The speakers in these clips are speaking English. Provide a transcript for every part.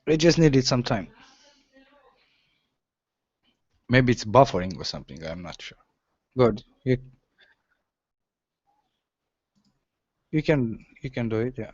It just needed some time. Maybe it's buffering or something. I'm not sure. Good. You can do it. Yeah.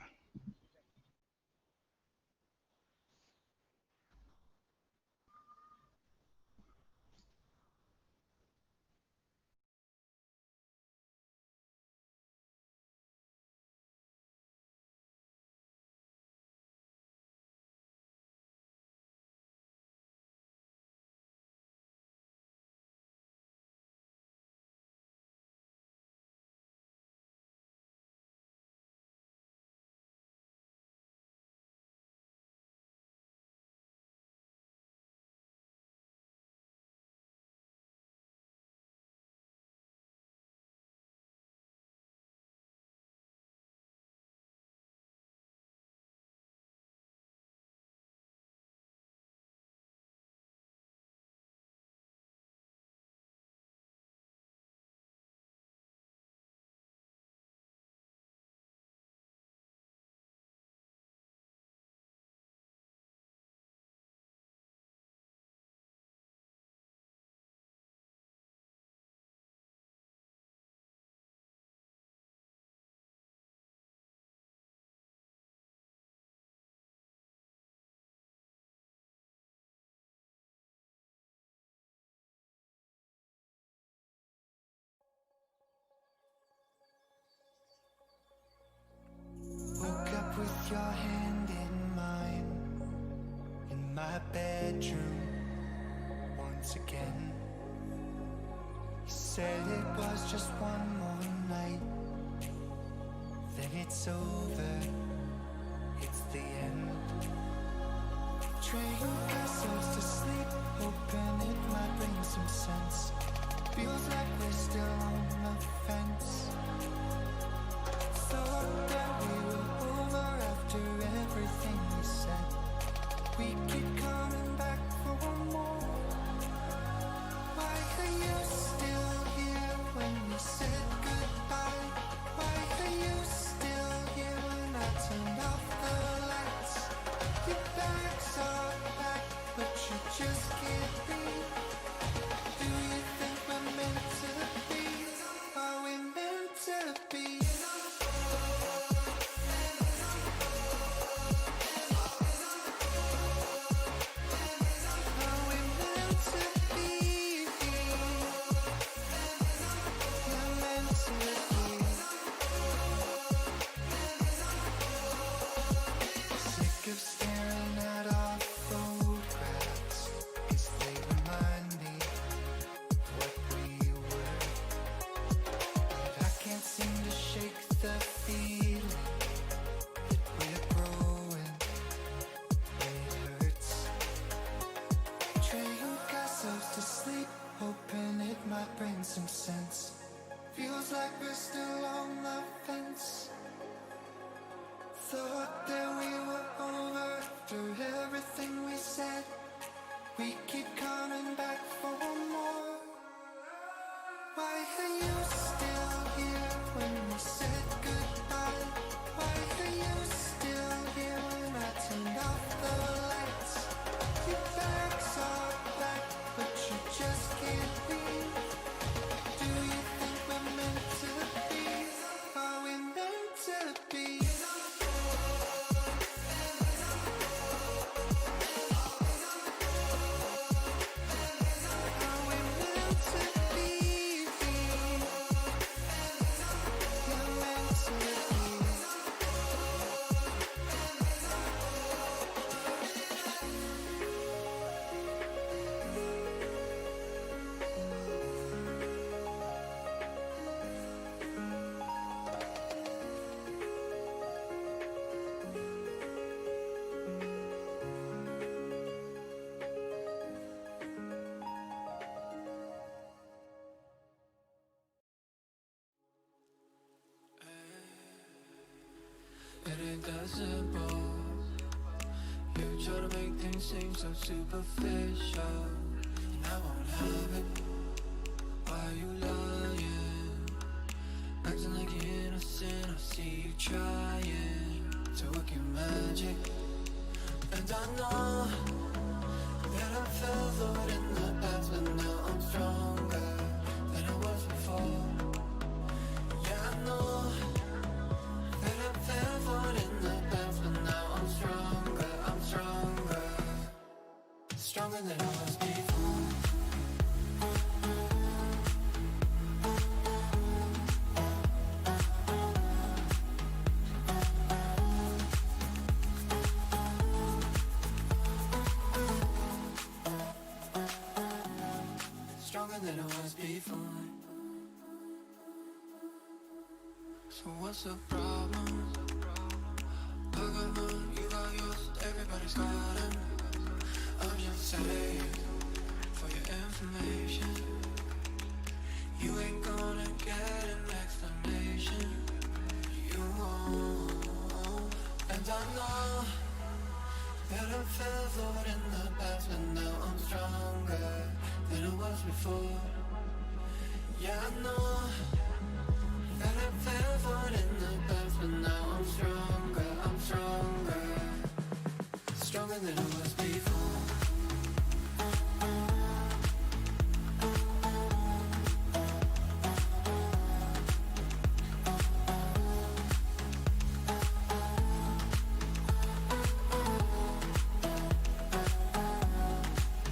Woke up with your hand in mine, in my bedroom once again. You said it was just one more night, then it's over, it's the end. Train ourselves to sleep, hoping it might bring some sense. Feels like we're still on the fence. Thought that we were over after everything we said. We keep coming back for more. Why are you still here when we said goodbye? Why are you still here when I turned off the lights? Your bags are packed, but you just can't leave. Do you think we're meant to be? Are we meant to be? Sick of staring at our photographs, 'cause they remind me of what we were. But I can't seem to shake the feeling that we're growing, and it hurts. Betraying ourselves to sleep, hoping it might bring some sense. Feels like we're still on the fence. Thought that we were over after everything we said. We keep coming back for more. Why are you still here when we said goodbye? Why are you still here when I turned off the lights? Your bags are back, but you just can't leave. Do you think we're meant to be? Are we meant to be? It ain't that simple. You try to make things seem so superficial, and I won't have it. Why are you lying? Acting like you're innocent. I see you trying to work your magic. And I know that I fell for it in the past, but now I'm stronger than I was before. Yeah, I know that I fell for it in the past, but now I'm stronger, stronger than I was before. Stronger than I was before. So what's the problem? I got mine, you got yours, everybody's got them. I'm just saying, for your information, you ain't gonna get an explanation. You won't. And I know that I fell for it in the past, but now I'm stronger than I was before. Yeah, I know that I fell for it in the past, but now I'm stronger, stronger than I was before.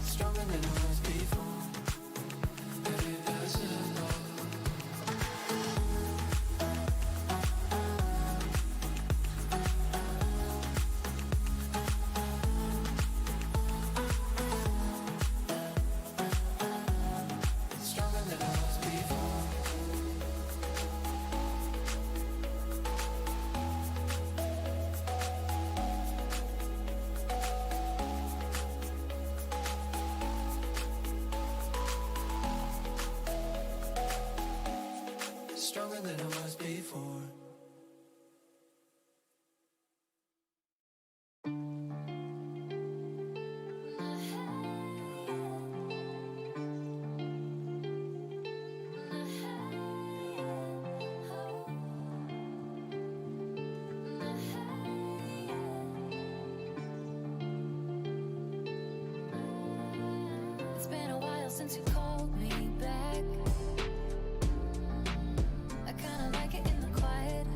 Stronger than I was before. Irreversible. Stronger than I was before. Stronger than I was before. It's been a while since you called me back. I kinda like it in the quiet.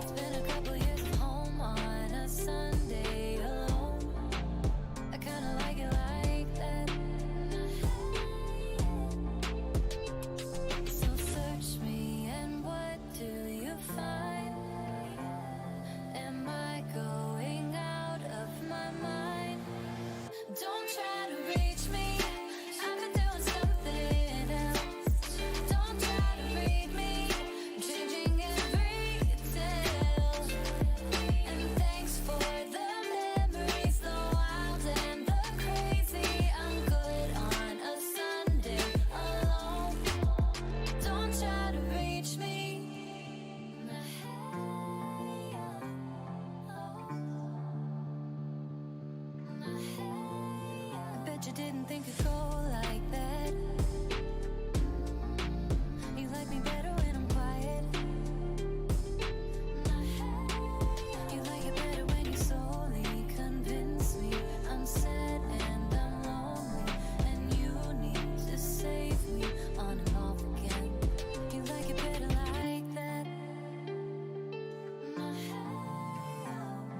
It's been a couple years of home on a Sunday alone. I kinda like it like that. So search me and what do you find? Am I going out of my mind? Don't try to reach me. I've been doing something else. Don't try to read me. I'm changing every detail. And thanks for the memories, the wild and the crazy. I'm good on a Sunday alone. Don't try to reach me. I bet you didn't think it'd go like that. You like me better when I'm quiet. You like it better when you slowly convince me I'm sad and I'm lonely, and you need to save me on and off again. You like it better like that.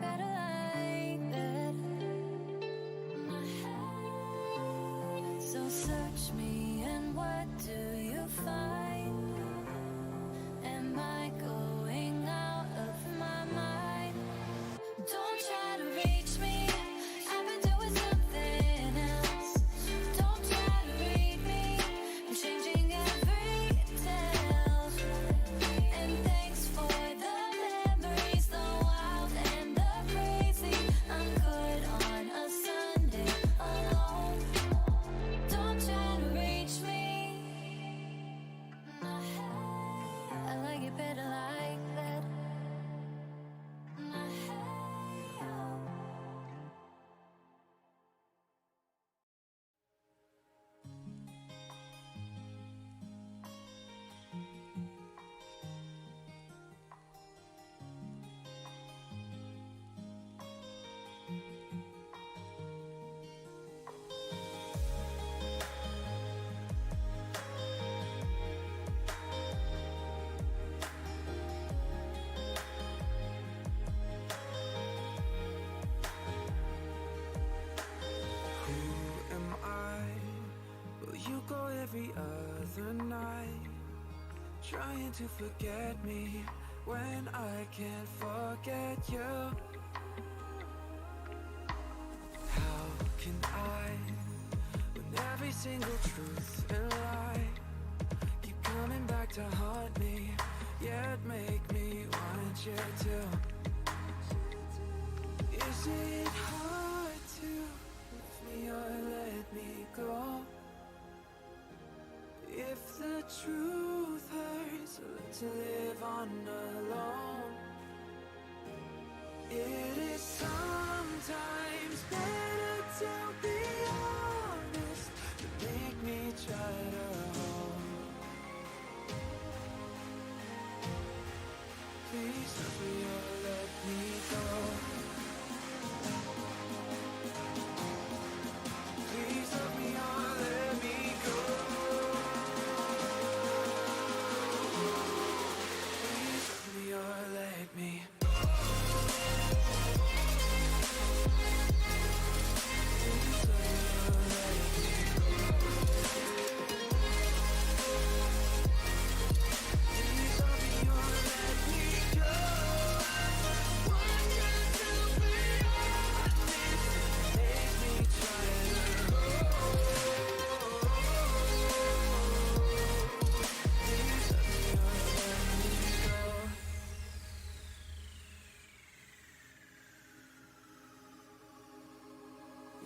Better like that. So search me and what do you find? Am I going out of my mind? Don't try to reach me. I've been doing something else. Don't try to read me. I'm changing every detail. And thanks for the memories, the wild and the crazy. I'm good on a Sunday alone. Don't try to reach me. trying to forget me when I can't forget you. How can I, when every single truth and lie keep coming back to haunt me, yet make me want you to? Is it hard to leave me or let me go? If the truth hurts, learn to live on alone. It is sometimes better to be honest than make me try to hold. Please don't be or let me go. Please love me or let me go. Please love me or let me.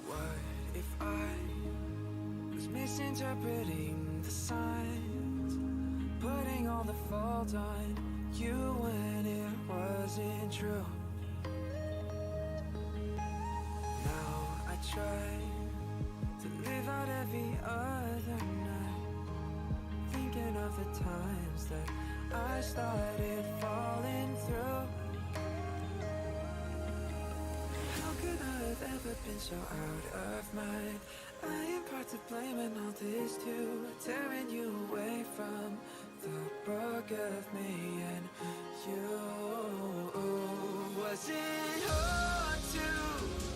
What if I was misinterpreting the signs, putting all the fault on you when it wasn't true? Now I try to live out every other night, thinking of the times that I started falling through. How could I have ever been so out of mind? I am part to blame and all this too, tearing you away from the book of me and you. Was it hard to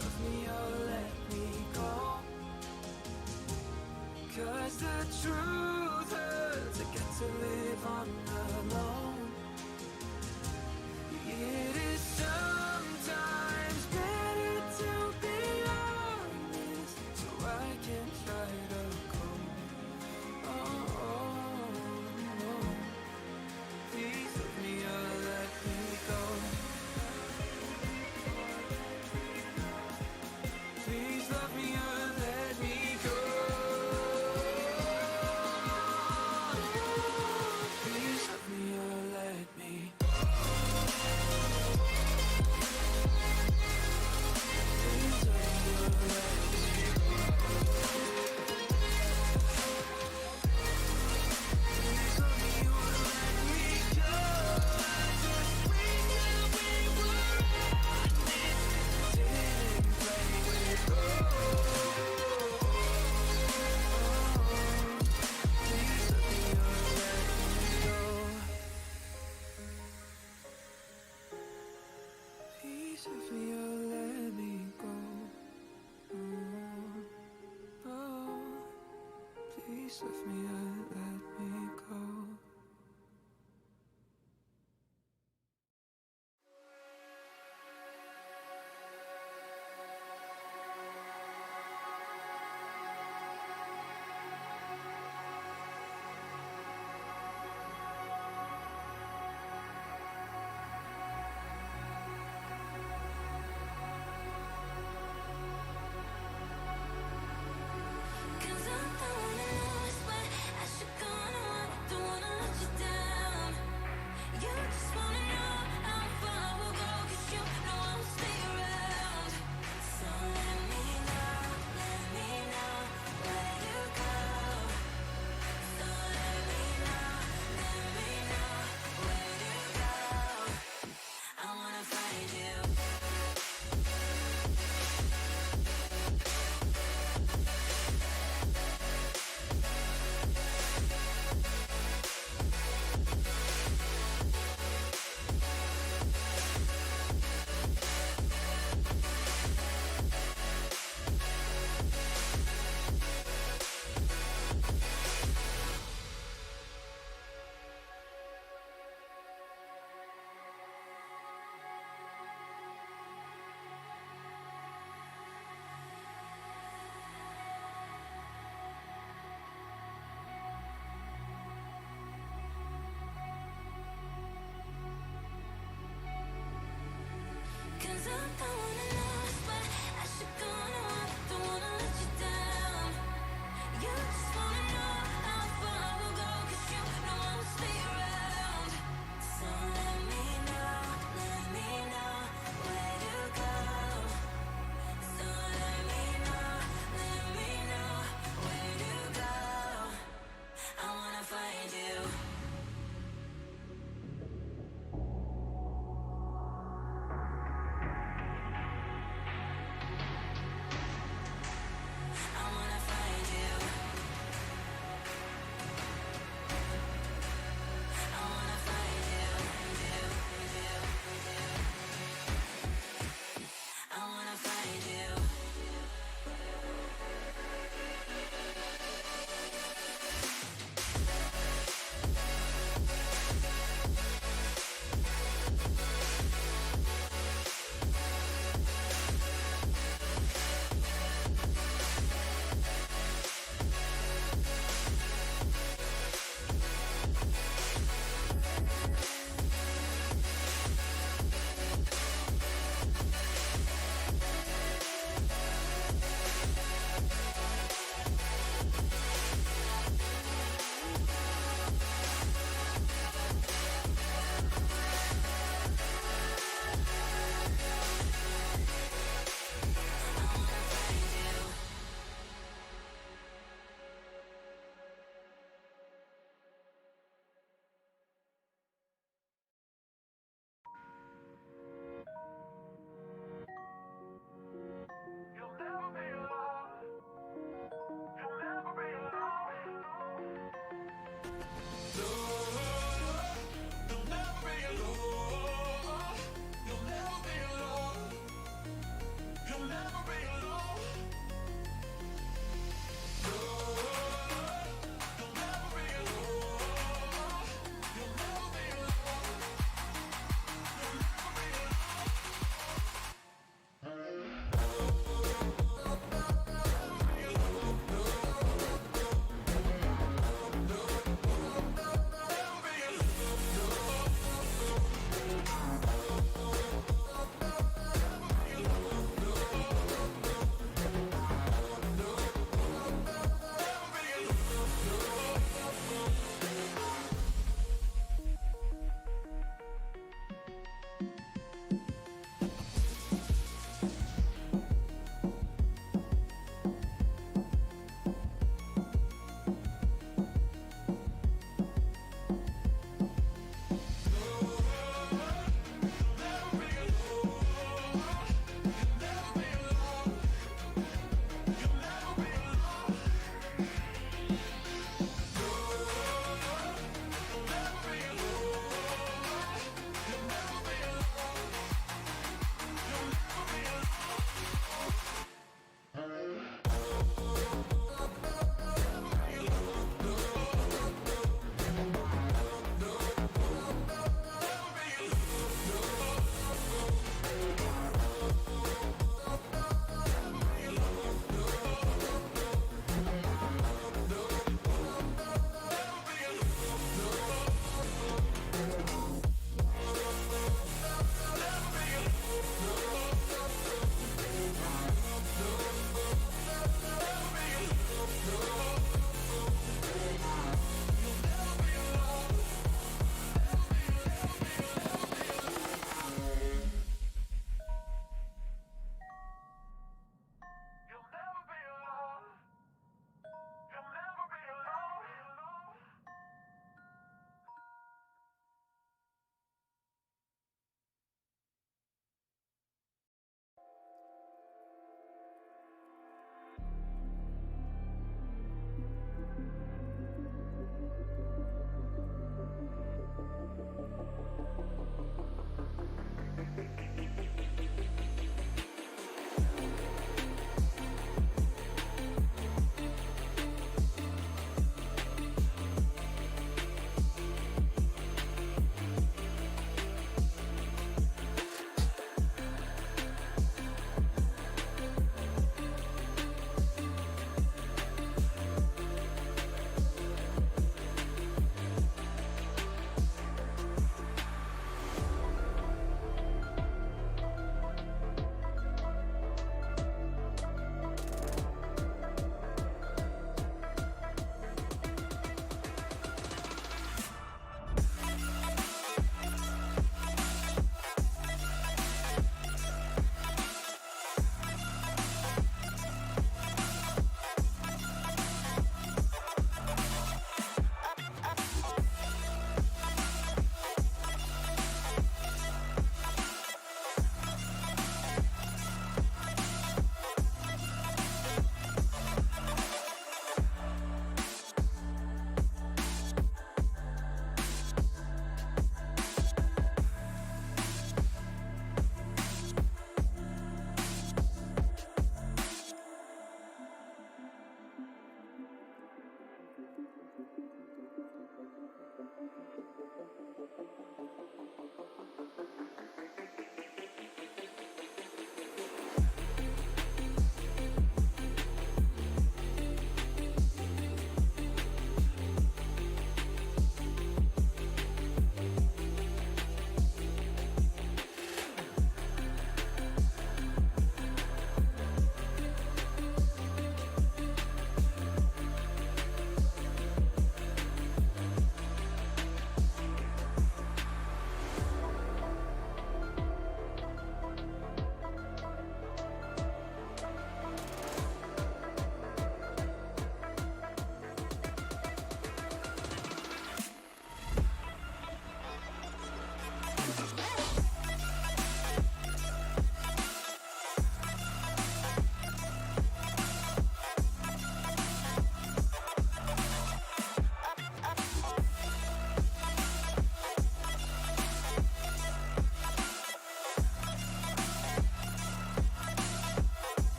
love me or let me go? 'Cause the truth hurts, I get to live on alone. It is sometimes better to be honest, so I can try to go. Please love me or let me go. Please love me or let me go. Please love me or let me. Please love me or let me. Please love me or let me go. I just wish that we were honest, didn't play with Please love me or let me go. Please love me or let me go. Please love me or let me go. Cause I'm the one who knows what I should go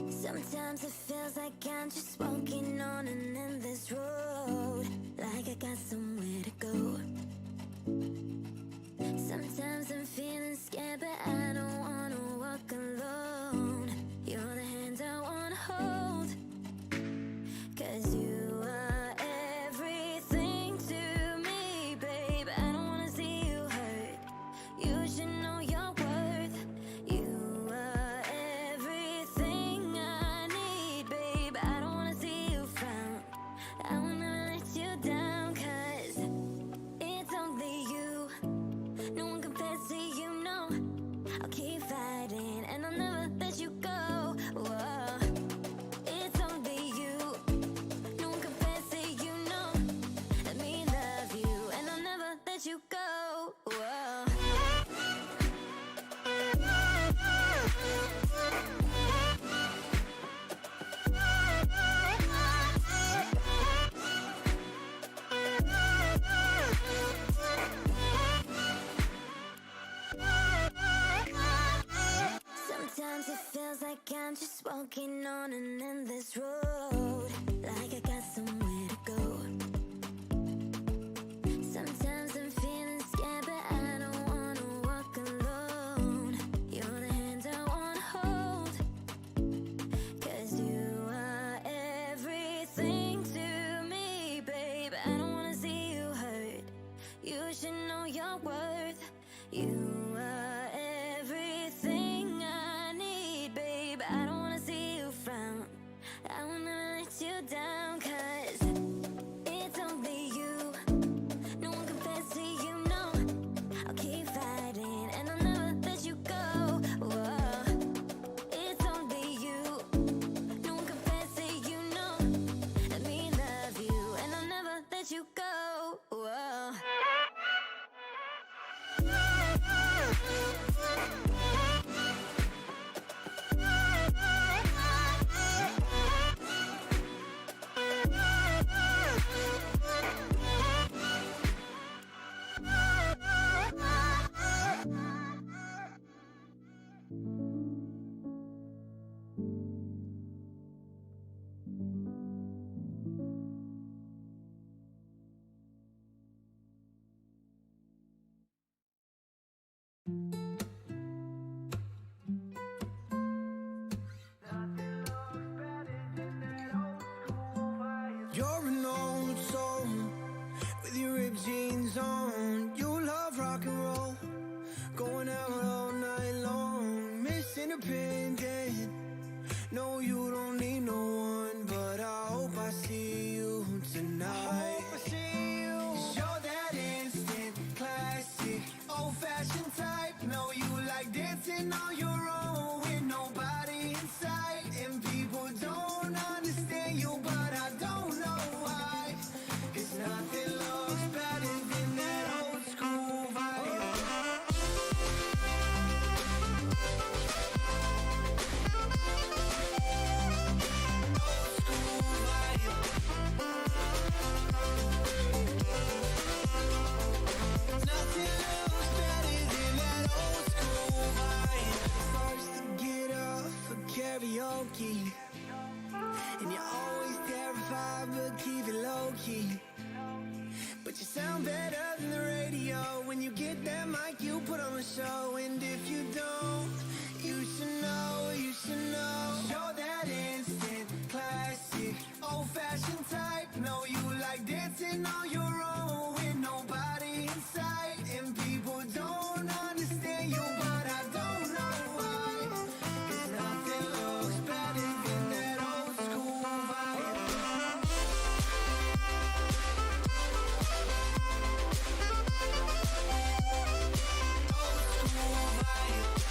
Sometimes it feels like I'm just walking on an endless road, like I got somewhere to go. Sometimes I'm feeling scared, but I don't wanna walk alone. You're the hand I wanna hold, 'cause you are everything to me, babe. I don't wanna see you hurt. You should know your worth. You are everything I need, babe. I don't wanna see you frown. I wanna let you down, 'cause it's only you. No one compares to you, no. I'll keep fighting and I'll never let you go. Whoa. It's only you. No one compares to you, no. Let me love you and I'll never let you go. Whoa. Sometimes it feels like I'm just walking on an endless road, like I got somewhere to go. Sometimes I'm feeling scared, but I don't wanna walk alone. You're the hand I wanna hold, 'cause you are everything to me, babe. I don't wanna see you hurt. You should know your worth. You are everything I need, babe. I don't wanna see you frown. I wanna let you down, 'cause it's only you. No one compares to you, no. I'll keep fighting and I'll never let you go. Whoa. It's only you. No one compares to you, no. Let me love you and I'll never let you go. Whoa. You're an old soul with your ripped jeans on. You love rock and roll, going out all night long. Miss Independent, no, you don't need no one, but I hope I see you tonight. You're that instant classic, old-fashioned type. No, you like dancing on your own with nobody in sight, and people don't understand you, but I don't know why. It's nothing looks better than that old school vibe. Nothing looks better than that old school vibe. First to get up for karaoke, and you're always terrified but keep it low-key. But you sound better than the radio. When you get that mic, you put on a show. And if you don't, you should know, you should know. You're that instant classic, old-fashioned type. No, you like dancing on your own with nobody in sight, and people don't understand you, but I don't know why. 'Cause nothing looks better than that old school vibe. Old school vibe.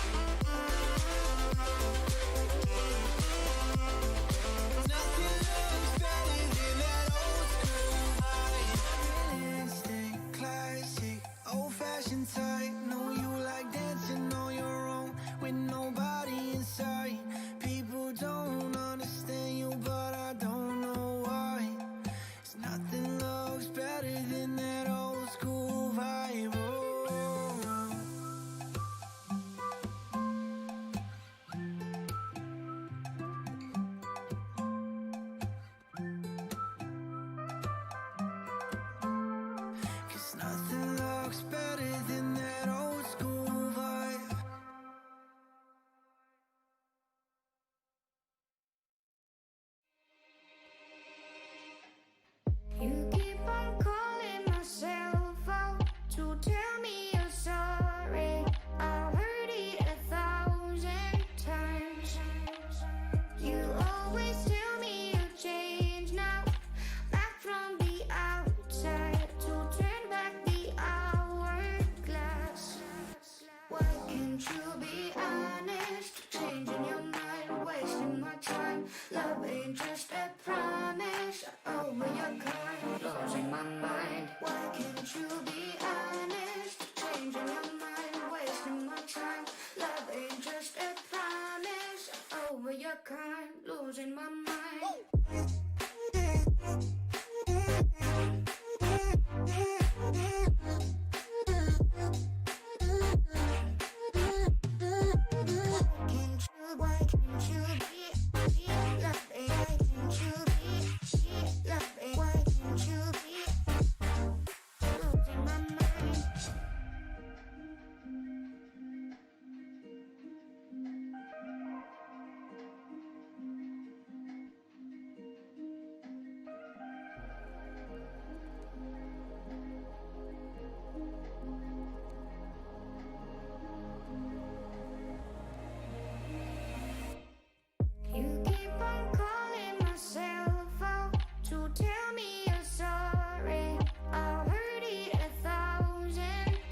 tell me you're sorry. I'll heard it 1,000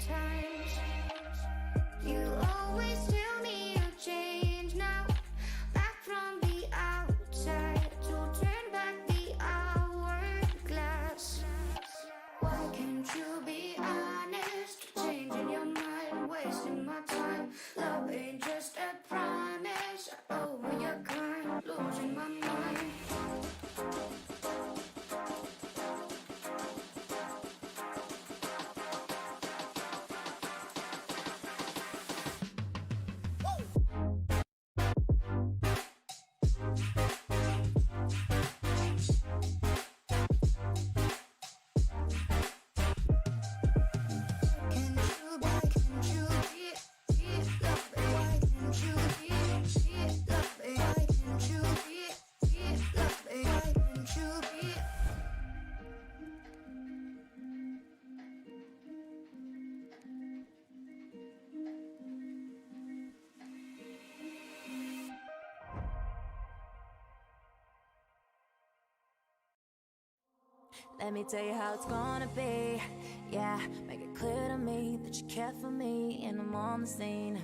times. You always tell me you'll change now. Back from the outside, so turn back the hourglass. Why can't you be honest? Changing your mind, wasting my time. Love ain't just a promise. Over your kind, losing my mind. Let me tell you how it's gonna be. Yeah, make it clear to me that you care for me and I'm on the scene.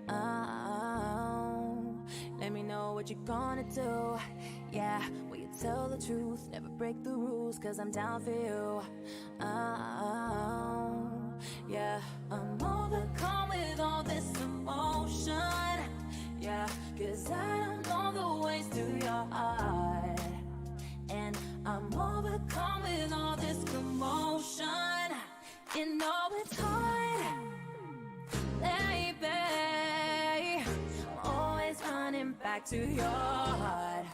Oh, let me know what you're gonna do. Yeah, will you tell the truth? Never break the rules, cause I'm down for you. Oh, yeah, I'm overcome with all this emotion. Yeah, cause I don't know the ways to your heart. And I'm overcome with all this commotion. You know it's hard, baby. I'm always running back to your heart.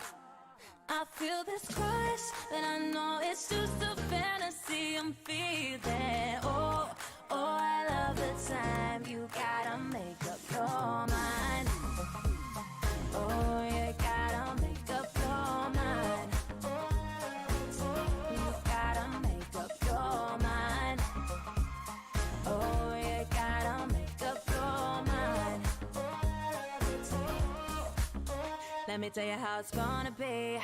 I feel this crush, but I know it's just a fantasy I'm feeling. Oh, oh, I love the time you gotta make up your mind. Oh, you gotta make up your mind. You gotta make up your mind. Oh, you gotta make up your mind. Let me tell you how it's gonna be.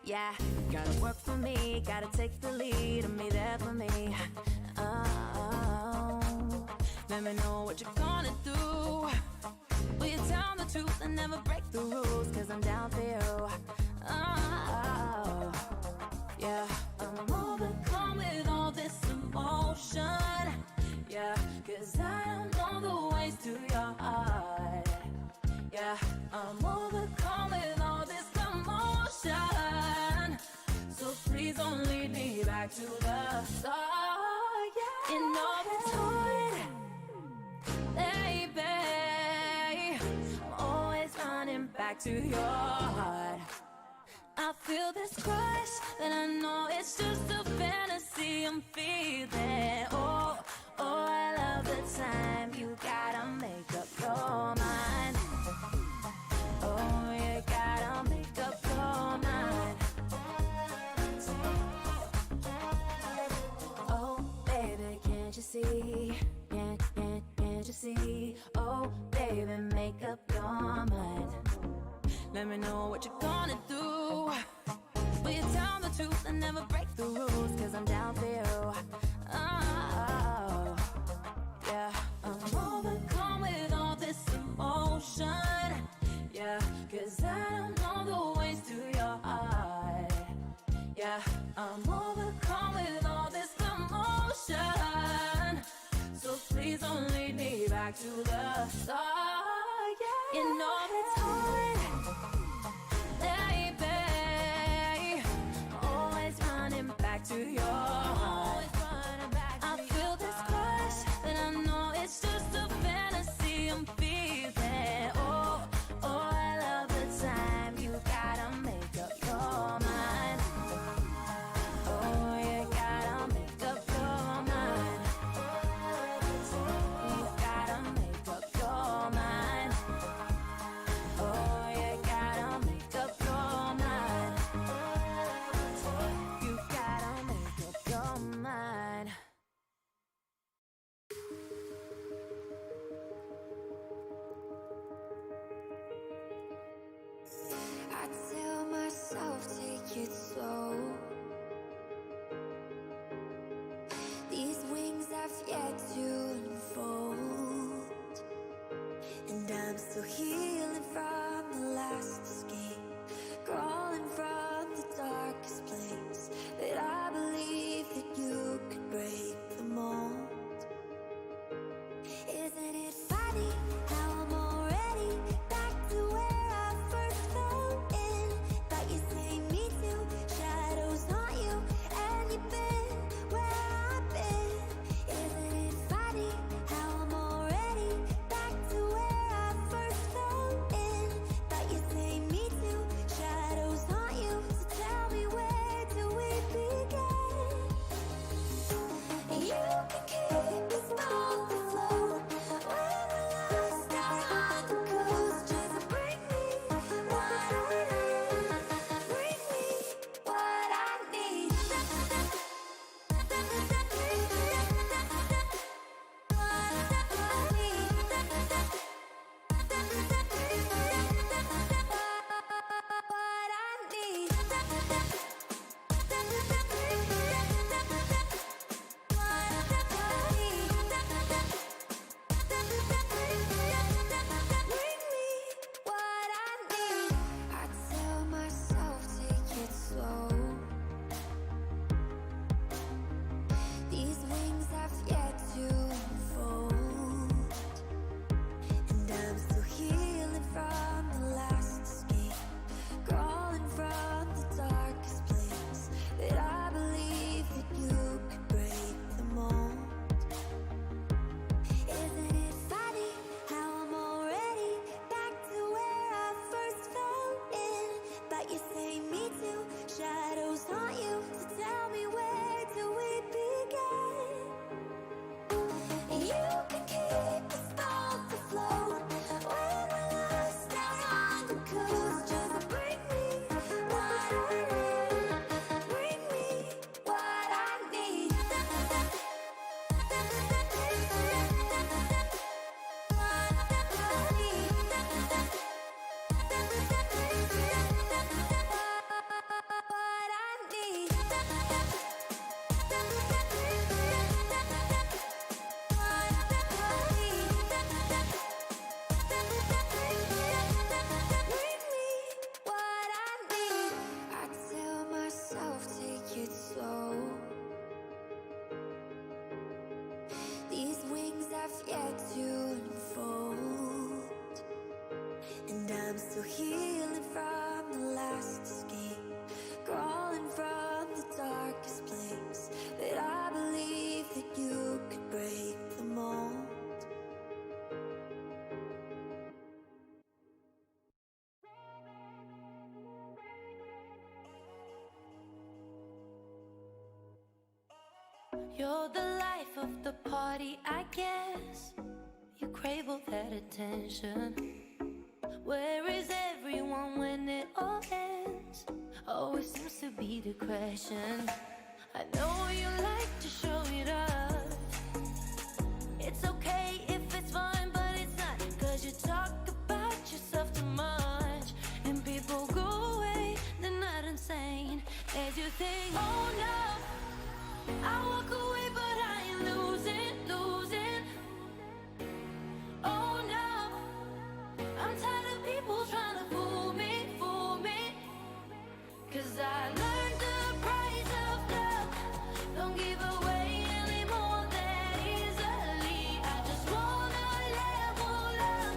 Yeah, gotta work for me, gotta take the lead and be there for me. Oh, let me know what you're gonna do. Will you tell the truth and never break the rules? Cause I'm down for you. Oh, yeah, I'm overcome with all this emotion. Yeah, cause I don't know the ways to your heart. Yeah, I'm overcome with all this commotion. So please don't lead me back to the start. Yeah, you know it's hard, baby. I'm always running back to your heart. I feel this crush, but I know it's just a fantasy I'm feeling. Oh, oh, I love the time you gotta make up your mind. Oh, you gotta make up your mind. Oh, baby, can't you see? Can't you see? Oh, baby, make up your mind. Let me know what you're gonna do. Will you tell the truth and never break the rules? Cause I'm down for you. Oh, yeah, I'm overcome with all this emotion. Yeah, cause I don't know the ways to your heart. Yeah, I'm overcome with all this commotion. So please don't lead me back to the start. Yeah, you know it's hard, baby. Always running back to your heart. I feel this crush, but I know it's just a fantasy I'm feeling. Oh, oh, I love the time you gotta make up your mind. Oh, you gotta make up your mind. You gotta make up your mind. Oh, You're the life of the party, I guess. You crave all that attention. Where is everyone when it all ends? Always seems to be the question. I know you like to show it up. It's okay if it's fine, but it's not. Cause you talk about yourself too much. And people go away, they're not insane. As you think, oh no, I walk away, but I ain't losing, losing. Oh no, I'm tired of people trying to fool me, fool me. Cause I learned the price of love. Don't give away anymore that easily. I just wanna level up.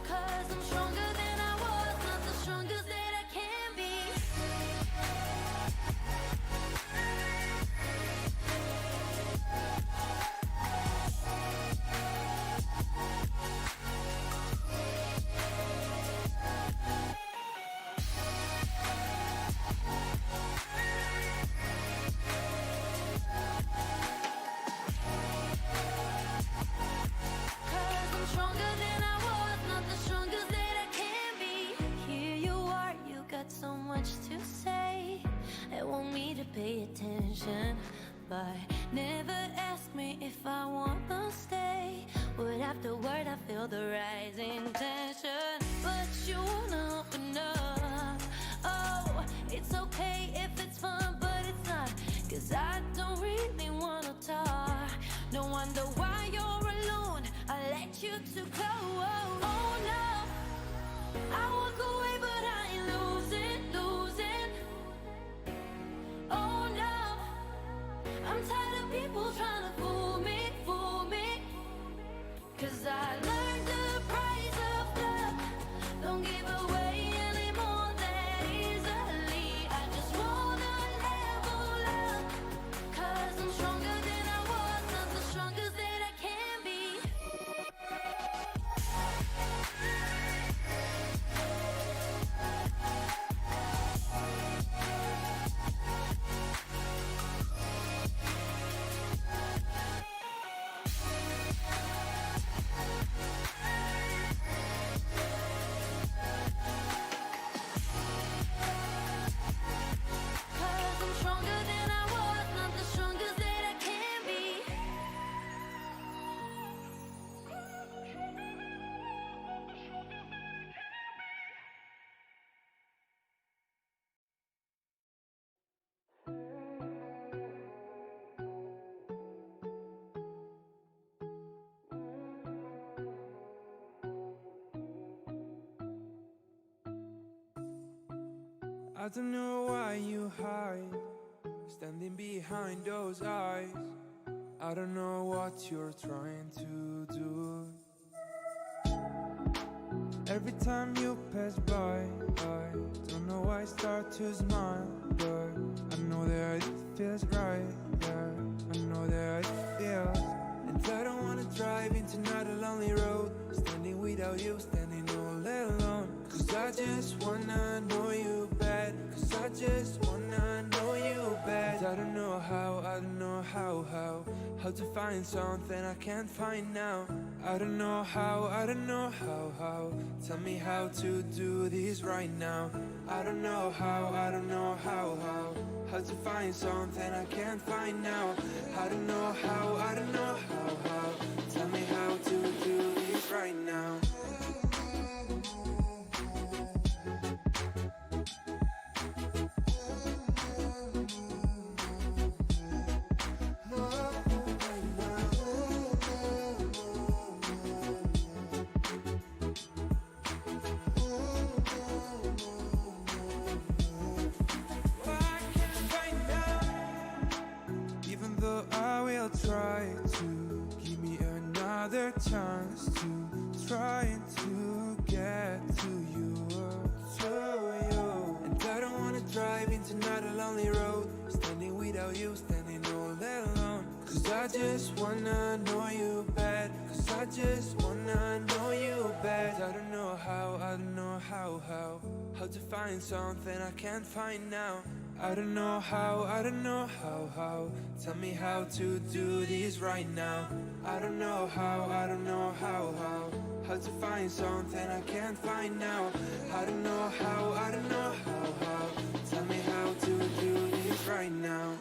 Cause I'm stronger than I was, not the strongest that I can be. Cause I'm stronger than I was, not the strongest that I can be. Here you are, you got so much to say and want me to pay attention, but never ask me if I wanna stay. Word after word, I feel the rising tension, but you wanna open up. Oh, it's okay if it's fun, but it's not. Cause I don't really wanna talk. No wonder why you're alone. I let you to go. Oh no, I walk away, but I ain't losing, losing. Oh no, I'm tired of people trying to fool me, fool me. Cause I learned the price of love. Don't give away anymore that easily. I just wanna level up. Cause I'm stronger than I was, not the strongest that I can be. Cause I'm stronger than I was, not the strongest that I can be. I don't know why you hide, standing behind those eyes. I don't know what you're trying to do. Every time you pass by, I don't know why I start to smile, but I know that it feels right, yeah, I know that it feels. And I don't wanna drive into another lonely road, standing without you, standing all alone. Cause I just wanna know you bad, cause I just wanna know you bad. I don't know how, I don't know how to find something I can't find now. I don't know how, I don't know how. Tell me how to do this right now. I don't know how, I don't know how to find something I can't find now. I don't know how, I don't know how. Tell me how to do this right now. Even though I will try to give me another chance to try to get to you, And I don't wanna drive into another lonely road, standing without you, standing all alone. Cause I just wanna know you bad, cause I just wanna know you bad. I don't know how, I don't know how to find something I can't find now. I don't know how. Tell me how to do this right now. I don't know how. How to find something I can't find now. I don't know how. Tell me how to do this right now.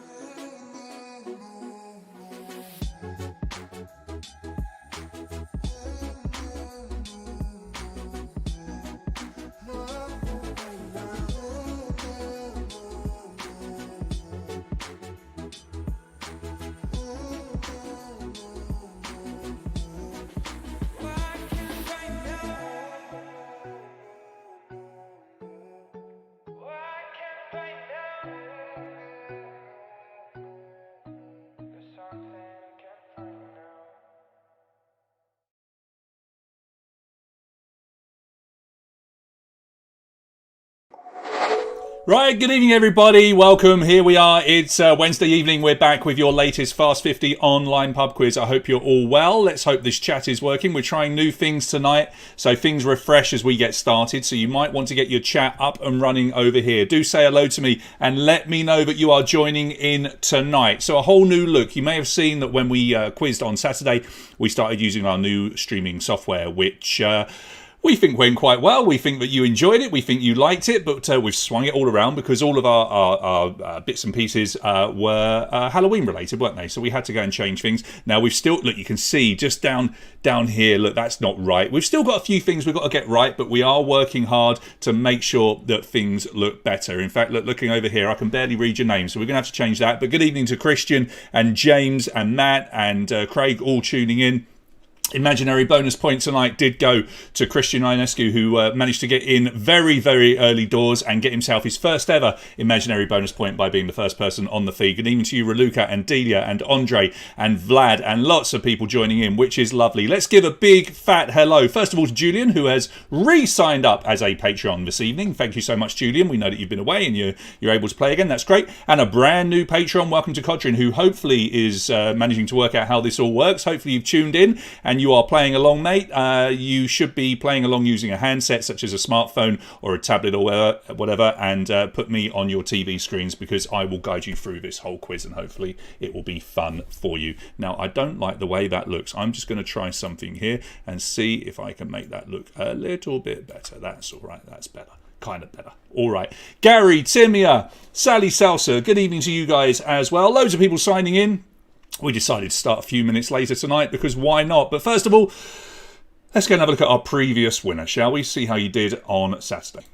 Right, good evening everybody, welcome, here we are, it's Wednesday evening, we're back with your latest Fast 50 online pub quiz. I hope you're all well, let's hope this chat is working. We're trying new things tonight, so things refresh as we get started, so you might want to get your chat up and running over here. Do say hello to me and let me know that you are joining in tonight. So a whole new look. You may have seen that when we quizzed on Saturday, we started using our new streaming software, which we think went quite well. We think that you enjoyed it. We think you liked it. But we've swung it all around because all of our bits and pieces were Halloween related, weren't they? So we had to go and change things. Now we've still, look, you can see just down here, look, that's not right. We've still got a few things we've got to get right, but we are working hard to make sure that things look better. In fact, look, looking over here, I can barely read your name, so we're going to have to change that. But good evening to Christian and James and Matt and Craig all tuning in. Imaginary bonus point tonight did go to Christian Ionescu, who managed to get in very, very early doors and get himself his first ever imaginary bonus point by being the first person on the feed. Good evening to you, Raluca and Delia and Andre and Vlad and lots of people joining in, which is lovely. Let's give a big fat hello, first of all, to Julian, who has re-signed up as a Patreon this evening. Thank you so much, Julian. We know that you've been away and you're able to play again. That's great. And a brand new Patreon. Welcome to Codrin, who hopefully is managing to work out how this all works. Hopefully you've tuned in and you are playing along, mate. You should be playing along using a handset such as a smartphone or a tablet or whatever, and put me on your TV screens because I will guide you through this whole quiz and hopefully it will be fun for you. Now, I don't like the way that looks. I'm just going to try something here and see if I can make that look a little bit better. That's all right. That's better. Kind of better. All right. Gary, Timia, Sally Salsa, good evening to you guys as well. Loads of people signing in. We decided to start a few minutes later tonight because why not? But first of all, let's go and have a look at our previous winner, shall we? See how you did on Saturday.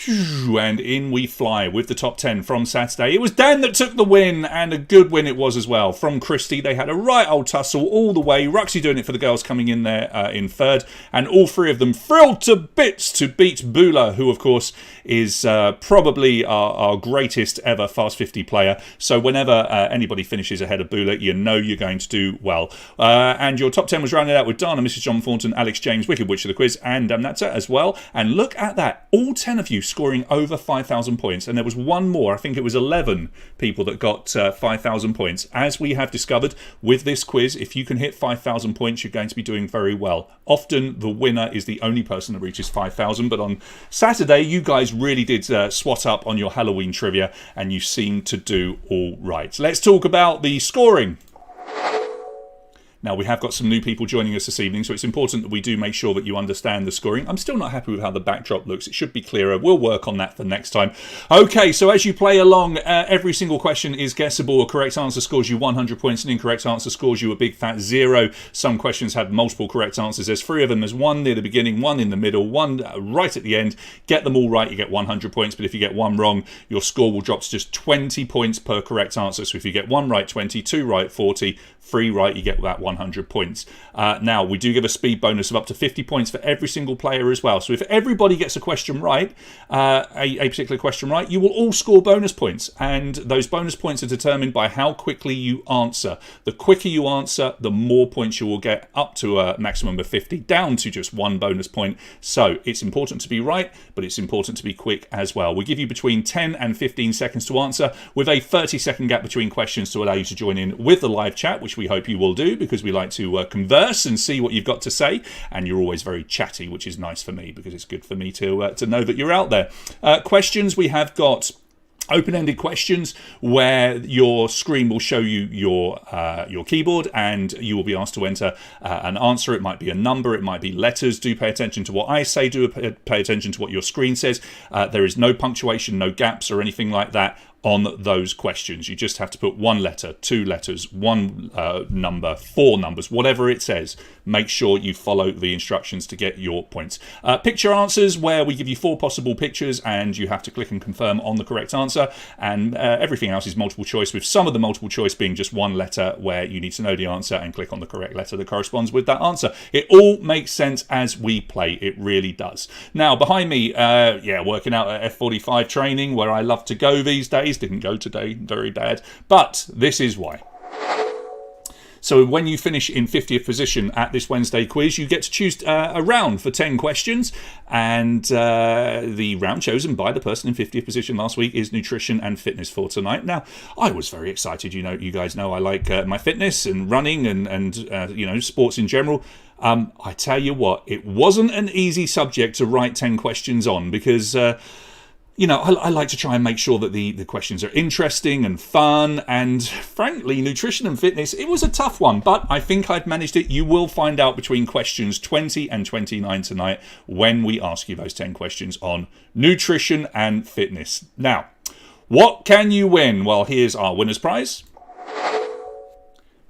And in we fly with the top 10 from Saturday. It was Dan that took the win, and a good win it was as well. From Christy, they had a right old tussle all the way. Ruxy doing it for the girls coming in there in third, and all three of them thrilled to bits to beat Bula, who of course is probably our greatest ever Fast 50 player. So whenever anybody finishes ahead of Bula, you know you're going to do well. And your top 10 was rounded out with Dana, Mrs. John Thornton, Alex James, Wicked Witch of the Quiz, and Damnata as well. And look at that, all 10 of you scoring over 5,000 points, and there was one more. I think it was 11 people that got 5,000 points. As we have discovered with this quiz, if you can hit 5,000 points, you're going to be doing very well. Often the winner is the only person that reaches 5,000, but on Saturday you guys really did swat up on your Halloween trivia and you seemed to do all right. Let's talk about the scoring. Now, we have got some new people joining us this evening, so it's important that we do make sure that you understand the scoring. I'm still not happy with how the backdrop looks. It should be clearer. We'll work on that for next time. Okay, so as you play along, every single question is guessable. A correct answer scores you 100 points. An incorrect answer scores you a big fat 0. Some questions have multiple correct answers. There's 3 of them. There's one near the beginning, one in the middle, one right at the end. Get them all right, you get 100 points. But if you get one wrong, your score will drop to just 20 points per correct answer. So if you get 1 right, 20, 2 right, 40, 3 right, you get that 100 points. Now, we do give a speed bonus of up to 50 points for every single player as well. So if everybody gets a question right, a particular question right, you will all score bonus points. And those bonus points are determined by how quickly you answer. The quicker you answer, the more points you will get, up to a maximum of 50, down to just 1 bonus point. So it's important to be right, but it's important to be quick as well. We give you between 10 and 15 seconds to answer, with a 30-second gap between questions to allow you to join in with the live chat, which we hope you will do, because we like to converse and see what you've got to say. And you're always very chatty, which is nice for me, because it's good for me to know that you're out there. Questions, we have got open-ended questions where your screen will show you your keyboard, and you will be asked to enter an answer. It might be a number, it might be letters. Do pay attention to what I say, do pay attention to what your screen says. There is no punctuation, no gaps or anything like that on those questions. You just have to put one letter, two letters, one number, four numbers, whatever it says. Make sure you follow the instructions to get your points. Picture answers, where we give you 4 possible pictures and you have to click and confirm on the correct answer, and everything else is multiple choice, with some of the multiple choice being just one letter where you need to know the answer and click on the correct letter that corresponds with that answer. It all makes sense as we play. It really does. Now, behind me, working out at F45 training, where I love to go these days. Didn't go today, very bad, but this is why. So when you finish in 50th position at this Wednesday quiz, you get to choose a round for 10 questions, and the round chosen by the person in 50th position last week is nutrition and fitness for tonight. Now, I was very excited. You guys know I like my fitness and running and sports in general. I tell you what, it wasn't an easy subject to write 10 questions on, because I like to try and make sure that the questions are interesting and fun, and frankly, nutrition and fitness, it was a tough one, but I think I've managed it. You will find out between questions 20 and 29 tonight when we ask you those 10 questions on nutrition and fitness. Now, what can you win? Well, here's our winner's prize.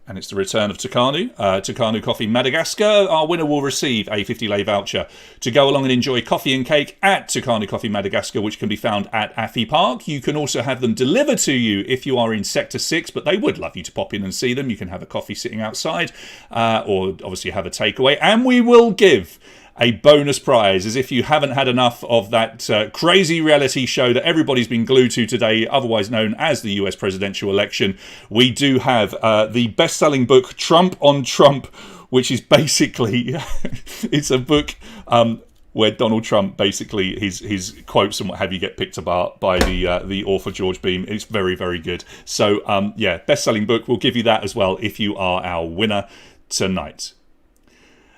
And it's the return of Tucano Coffee Madagascar. Our winner will receive a 50 lei voucher to go along and enjoy coffee and cake at Tucano Coffee Madagascar, which can be found at Afi Park. You can also have them delivered to you if you are in Sector 6, but they would love you to pop in and see them. You can have a coffee sitting outside, or obviously have a takeaway. And we will give a bonus prize, as if you haven't had enough of that crazy reality show that everybody's been glued to today, otherwise known as the US presidential election. We do have the best-selling book Trump on Trump, which is basically it's a book where Donald Trump, basically his quotes and what have you, get picked apart by the author George Beam. It's very, very good. So best-selling book. We'll give you that as well if you are our winner tonight.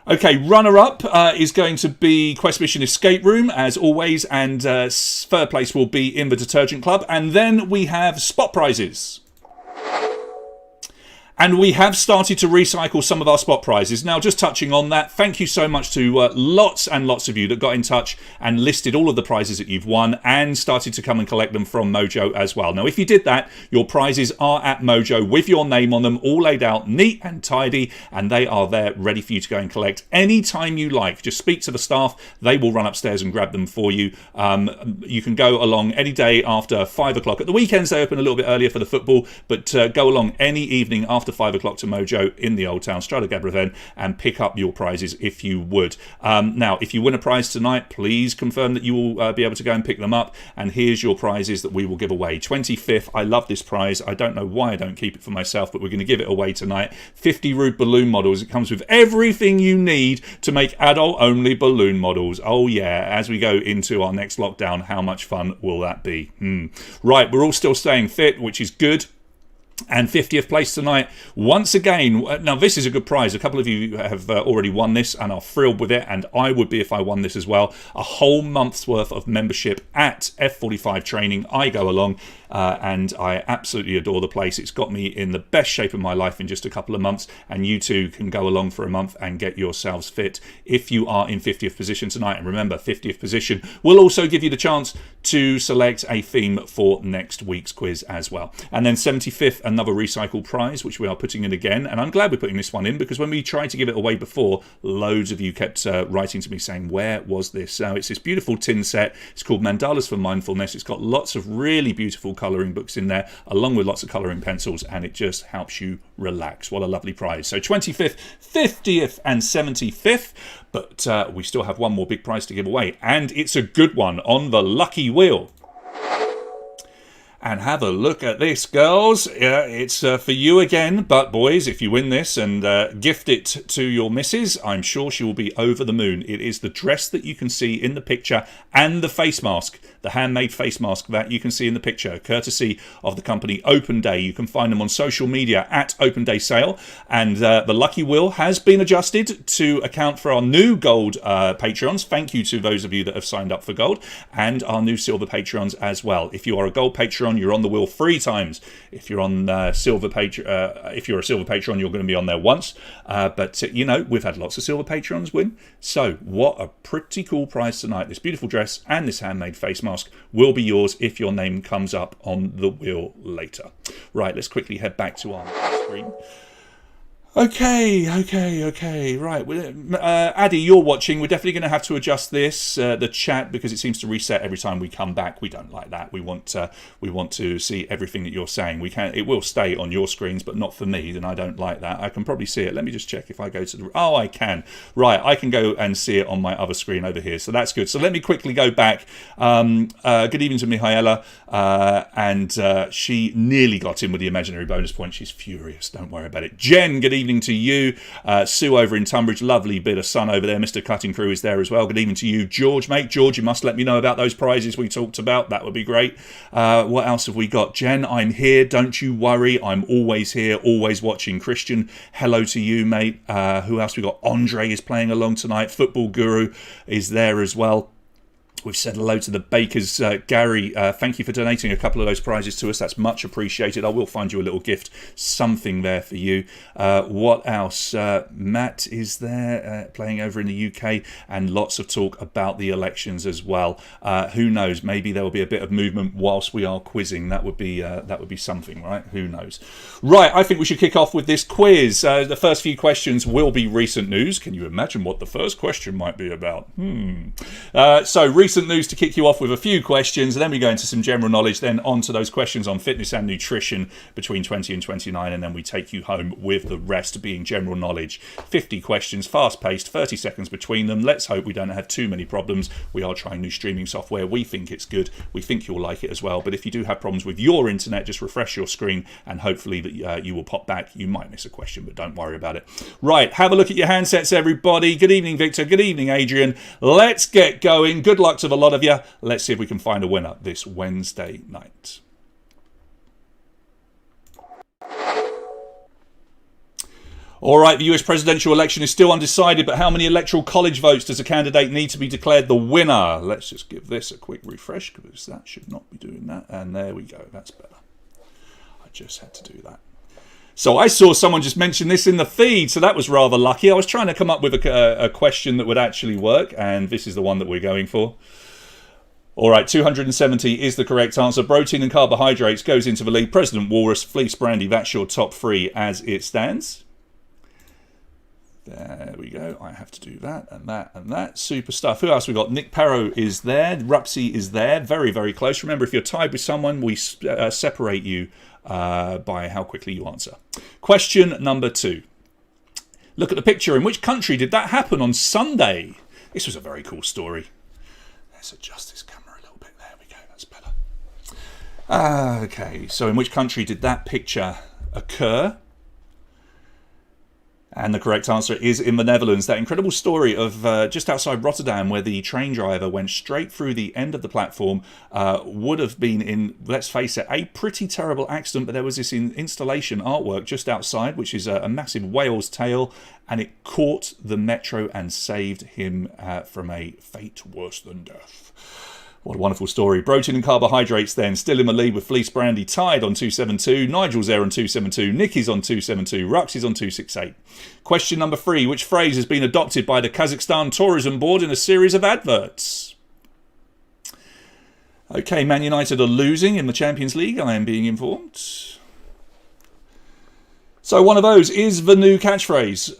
Okay, runner-up is going to be Quest Mission Escape Room, as always, and third place will be In the Detergent Club. And then we have spot prizes. And we have started to recycle some of our spot prizes. Now, just touching on that, thank you so much to lots and lots of you that got in touch and listed all of the prizes that you've won and started to come and collect them from Mojo as well. Now, if you did that, your prizes are at Mojo with your name on them, all laid out neat and tidy, and they are there ready for you to go and collect anytime you like. Just speak to the staff. They will run upstairs and grab them for you. You can go along any day after 5 o'clock. At the weekends, they open a little bit earlier for the football, but go along any evening after 5 o'clock to Mojo in the Old Town, Strada Gabraven, and pick up your prizes if you would. Now, if you win a prize tonight, please confirm that you will be able to go and pick them up. And here's your prizes that we will give away. 25th, I love this prize. I don't know why I don't keep it for myself, but we're going to give it away tonight. 50 Root balloon models. It comes with everything you need to make adult-only balloon models. Oh yeah, as we go into our next lockdown, how much fun will that be? Right, we're all still staying fit, which is good. And 50th place tonight, once again. Now, this is a good prize. A couple of you have already won this and are thrilled with it, and I would be if I won this as well. A whole month's worth of membership at F45 training. I go along and I absolutely adore the place. It's got me in the best shape of my life in just a couple of months, and you too can go along for a month and get yourselves fit if you are in 50th position tonight. And remember, 50th position will also give you the chance to select a theme for next week's quiz as well. And then 75th, another recycle prize, which we are putting in again. And I'm glad we're putting this one in, because when we tried to give it away before, loads of you kept writing to me saying, where was this? Now, it's this beautiful tin set. It's called Mandalas for Mindfulness. It's got lots of really beautiful colouring books in there, along with lots of colouring pencils, and it just helps you relax. What a lovely prize. So 25th, 50th and 75th, but we still have one more big prize to give away, and it's a good one on the lucky wheel. And have a look at this, girls. It's for you again, but boys, if you win this and gift it to your missus, I'm sure she will be over the moon. It is the dress that you can see in the picture and the face mask the handmade face mask that you can see in the picture, courtesy of the company Open Day. You can find them on social media at Open Day Sale, and the lucky wheel has been adjusted to account for our new gold Patreons. Thank you to those of you that have signed up for gold, and our new silver Patreons as well. If you are a gold Patreon, you're on the wheel 3 times. If you're on silver if you're a silver Patreon, you're going to be on there once. But you know, we've had lots of silver Patreons win. So what a pretty cool prize tonight. This beautiful dress and this handmade face mask will be yours if your name comes up on the wheel later. Right, let's quickly head back to our screen. Okay, right. Addy, you're watching. We're definitely going to have to adjust the chat, because it seems to reset every time we come back. We don't like that. We want to see everything that you're saying. It will stay on your screens, but not for me. Then I don't like that. I can probably see it. Let me just check if I go to the. Oh, I can. Right, I can go and see it on my other screen over here. So that's good. So let me quickly go back. Good evening to Mihaela, and she nearly got in with the imaginary bonus point. She's furious. Don't worry about it. Jen, good evening to you. Sue over in Tunbridge, lovely bit of sun over there. Mr. Cutting Crew is there as well. Good evening to you. George, mate. George, you must let me know about those prizes we talked about. That would be great. What else have we got? Jen, I'm here. Don't you worry. I'm always here, always watching. Christian, hello to you, mate. Who else we got? Andre is playing along tonight. Football Guru is there as well. We've said hello to the bakers. Gary, thank you for donating a couple of those prizes to us. That's much appreciated. I will find you a little gift, something there for you. What else? Matt is there, playing over in the UK, and lots of talk about the elections as well. Who knows? Maybe there will be a bit of movement whilst we are quizzing. That would be something, right? Who knows? Right, I think we should kick off with this quiz. The first few questions will be recent news. Can you imagine what the first question might be about? So recent news to kick you off with a few questions, and then we go into some general knowledge, then on to those questions on fitness and nutrition between 20 and 29, and then we take you home with the rest being general knowledge. 50 questions, fast-paced, 30 seconds between them. Let's hope we don't have too many problems. We are trying new streaming software. We think it's good. We think you'll like it as well. But if you do have problems with your internet, just refresh your screen, and hopefully that you will pop back. You might miss a question, but don't worry about it. Right, have a look at your handsets, everybody. Good evening, Victor. Good evening, Adrian. Let's get going. Good luck to a lot of you. Let's see if we can find a winner this Wednesday night. All right, the US presidential election is still undecided, but how many electoral college votes does a candidate need to be declared the winner? Let's just give this a quick refresh, because that should not be doing that. And there we go. That's better. I just had to do that. So I saw someone just mention this in the feed, so that was rather lucky. I was trying to come up with a question that would actually work, and this is the one that we're going for. All right, 270 is the correct answer. Protein and carbohydrates goes into the lead. President Walrus, Fleece Brandy, that's your top 3 as it stands. There we go. I have to do that and that and that. Super stuff. Who else we got? Nick Perro is there. Rupsy is there. Very, very close. Remember, if you're tied with someone, we separate you by how quickly you answer. Question number 2. Look at the picture. In which country did that happen on Sunday? This was a very cool story. Let's adjust this camera a little bit. There we go. That's better. Okay, so in which country did that picture occur? And the correct answer is in the Netherlands. That incredible story of just outside Rotterdam, where the train driver went straight through the end of the platform, would have been in, let's face it, a pretty terrible accident. But there was this installation artwork just outside, which is a massive whale's tail, and it caught the metro and saved him from a fate worse than death. What a wonderful story. Protein and carbohydrates then still in the lead with Fleece Brandy tied on 272. Nigel's there on 272. Nicky's on 272. Rux is on 268. Question number 3. Which phrase has been adopted by the Kazakhstan Tourism Board in a series of adverts? Okay, Man United are losing in the Champions League, I am being informed. So one of those is the new catchphrase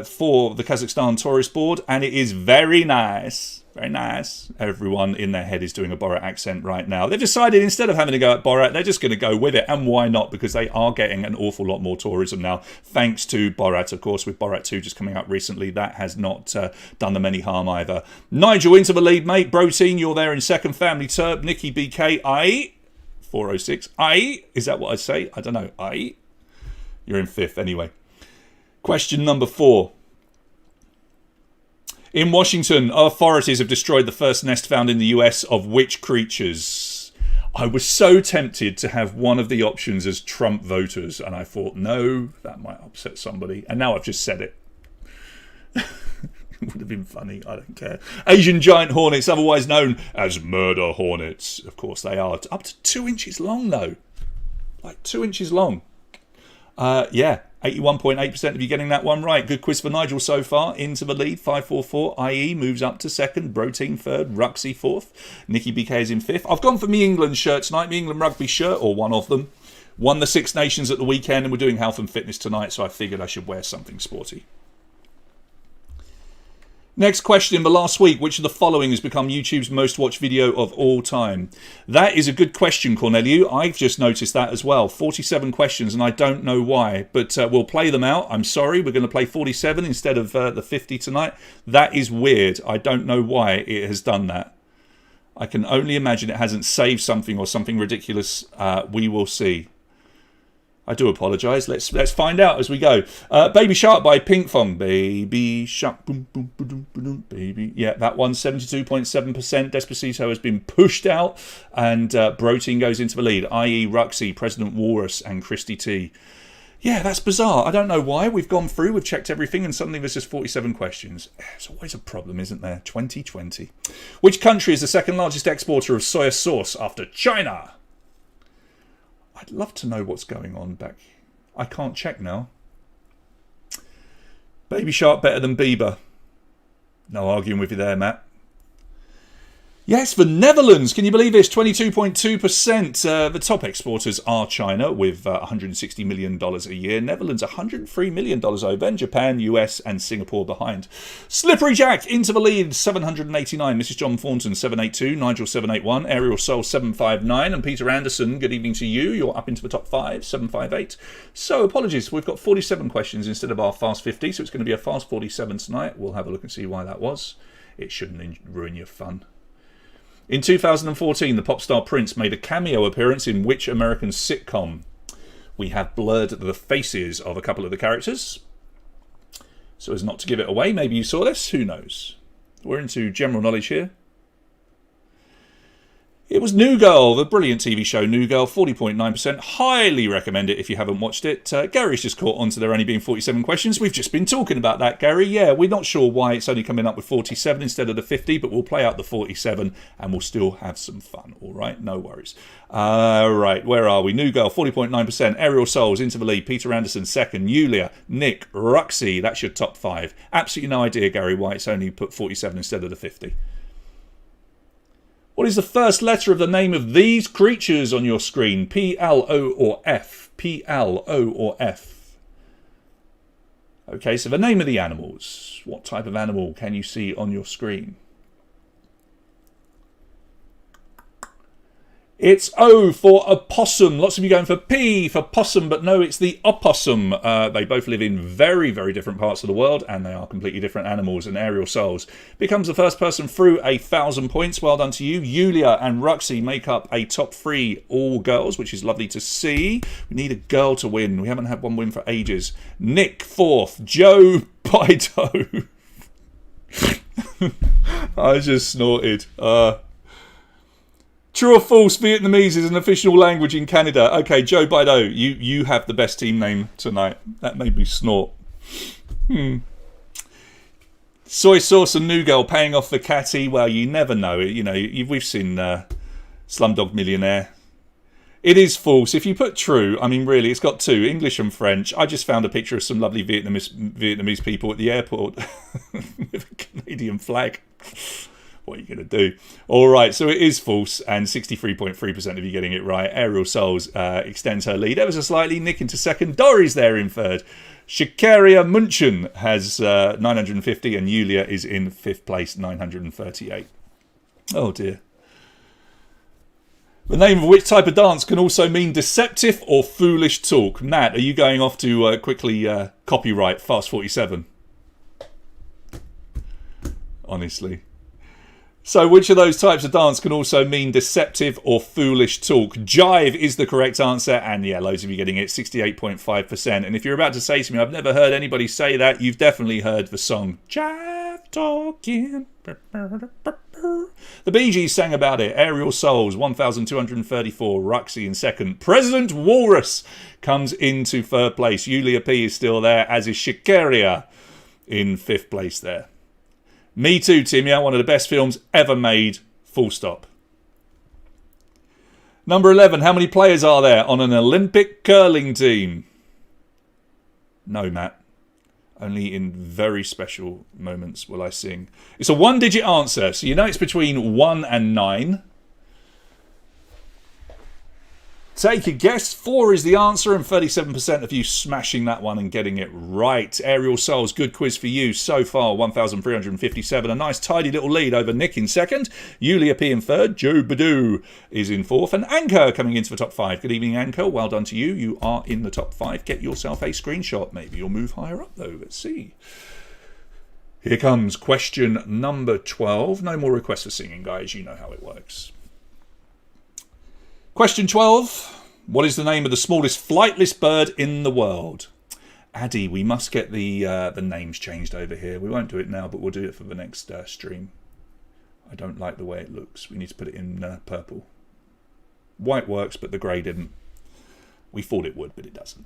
for the Kazakhstan Tourist Board, and it is very nice. Very nice. Everyone in their head is doing a Borat accent right now. They've decided instead of having to go at Borat, they're just going to go with it. And why not? Because they are getting an awful lot more tourism now, thanks to Borat, of course, with Borat 2 just coming out recently. That has not done them any harm either. Nigel into the lead, mate. Protein, you're there in second. Family Turp, Nicky BK, I 406. I, is that what I say? I don't know. I. You're in 5th anyway. Question number 4. In Washington, authorities have destroyed the first nest found in the US of which creatures? I was so tempted to have one of the options as Trump voters, and I thought, no, that might upset somebody. And now I've just said it. It would have been funny, I don't care. Asian giant hornets, otherwise known as murder hornets. Of course they are. Up to 2 inches long, though. Like 2 inches long. Yeah, 81.8% of you getting that one right. Good quiz for Nigel so far. Into the lead, 544. IE moves up to second. Brotein third. Ruxy fourth. Nikki BK is in fifth. I've gone for me England shirt tonight. Me England rugby shirt, or one of them. Won the Six Nations at the weekend, and we're doing health and fitness tonight, so I figured I should wear something sporty. Next question. The last week, which of the following has become YouTube's most watched video of all time? That is a good question, Corneliu. I've just noticed that as well. 47 questions, and I don't know why. But we'll play them out. I'm sorry. We're going to play 47 instead of the 50 tonight. That is weird. I don't know why it has done that. I can only imagine it hasn't saved something or something ridiculous. We will see. I do apologise. Let's find out as we go. Baby Shark by Pinkfong. Baby Shark. Boom, boom, boom, boom, baby. Yeah, that one, 72.7%. Despacito has been pushed out. And Brotein goes into the lead. I.e. Ruxy, President Walrus, and Christy T. Yeah, that's bizarre. I don't know why. We've gone through, we've checked everything, and suddenly there's just 47 questions. It's always a problem, isn't there? 2020. Which country is the second largest exporter of soya sauce after China? I'd love to know what's going on back. I can't check now. Baby Shark better than Bieber. No arguing with you there, Matt. Yes, the Netherlands. Can you believe this? 22.2%. The top exporters are China with $160 million a year. Netherlands, $103 million over. And Japan, US, and Singapore behind. Slippery Jack into the lead, 789. Mrs. John Thornton, 782. Nigel, 781. Ariel Soul, 759. And Peter Anderson, good evening to you. You're up into the top 5, 758. So, apologies. We've got 47 questions instead of our fast 50. So, it's going to be a fast 47 tonight. We'll have a look and see why that was. It shouldn't ruin your fun. In 2014, the pop star Prince made a cameo appearance in which American sitcom? We have blurred the faces of a couple of the characters, so as not to give it away. Maybe you saw this, who knows? We're into general knowledge here. It was New Girl, the brilliant TV show New Girl, 40.9%. Highly recommend it if you haven't watched it. Gary's just caught on to there only being 47 questions. We've just been talking about that, Gary. Yeah, we're not sure why it's only coming up with 47 instead of the 50, but we'll play out the 47 and we'll still have some fun, all right? No worries. Right, where are we? New Girl, 40.9%. Ariel Souls into the lead. Peter Anderson, second. Yulia, Nick, Ruxy. That's your top 5. Absolutely no idea, Gary, why it's only put 47 instead of the 50. What is the first letter of the name of these creatures on your screen? P, L, O, or F? P, L, O, or F? Okay, so the name of the animals. What type of animal can you see on your screen? It's O for opossum. Lots of you going for P for possum, but no, it's the opossum. They both live in very, very different parts of the world, and they are completely different animals. And Ariel Souls becomes the first person through 1,000 points. Well done to you. Yulia and Ruxy make up a top 3 all girls, which is lovely to see. We need a girl to win. We haven't had one win for ages. Nick, 4th. Joe Bido. I just snorted. True or false, Vietnamese is an official language in Canada. Okay, Joe Bido, you have the best team name tonight. That made me snort. Soy sauce and New Girl paying off for Catty. Well, you never know. You know, we've seen Slumdog Millionaire. It is false. If you put true, I mean, really, it's got 2, English and French. I just found a picture of some lovely Vietnamese people at the airport with a Canadian flag. What are you going to do? All right, so it is false, and 63.3% of you getting it right. Ariel Souls extends her lead ever so slightly. Nick into second. Dory's there in third. Shikaria Munchen has 950, and Yulia is in 5th place, 938. Oh, dear. The name of which type of dance can also mean deceptive or foolish talk? Matt, are you going off to quickly copyright Fast 47? Honestly. So which of those types of dance can also mean deceptive or foolish talk? Jive is the correct answer, and yeah, loads of you getting it, 68.5%. And if you're about to say to me, I've never heard anybody say that, you've definitely heard the song Jive talking. The Bee Gees sang about it. Aerial Souls, 1,234. Ruxy in second. President Walrus comes into third place. Yulia P is still there, as is Shikaria in fifth place there. Me Too, Timia, one of the best films ever made. Full stop. Number 11, how many players are there on an Olympic curling team? No, Matt. Only in very special moments will I sing. It's a one-digit answer, so you know it's between 1 and 9. Take a guess. 4 is the answer, and 37% of you smashing that one and getting it right. Aerial Souls, good quiz for you so far. 1,357. A nice tidy little lead over Nick in second. Yulia P in third. Joe Badoo is in fourth. And Anchor coming into the top 5. Good evening, Anchor. Well done to you. You are in the top 5. Get yourself a screenshot. Maybe you'll move higher up, though. Let's see. Here comes question number 12. No more requests for singing, guys. You know how it works. Question 12. What is the name of the smallest flightless bird in the world? Addy, we must get the names changed over here. We won't do it now, but we'll do it for the next stream. I don't like the way it looks. We need to put it in purple. White works, but the grey didn't. We thought it would, but it doesn't.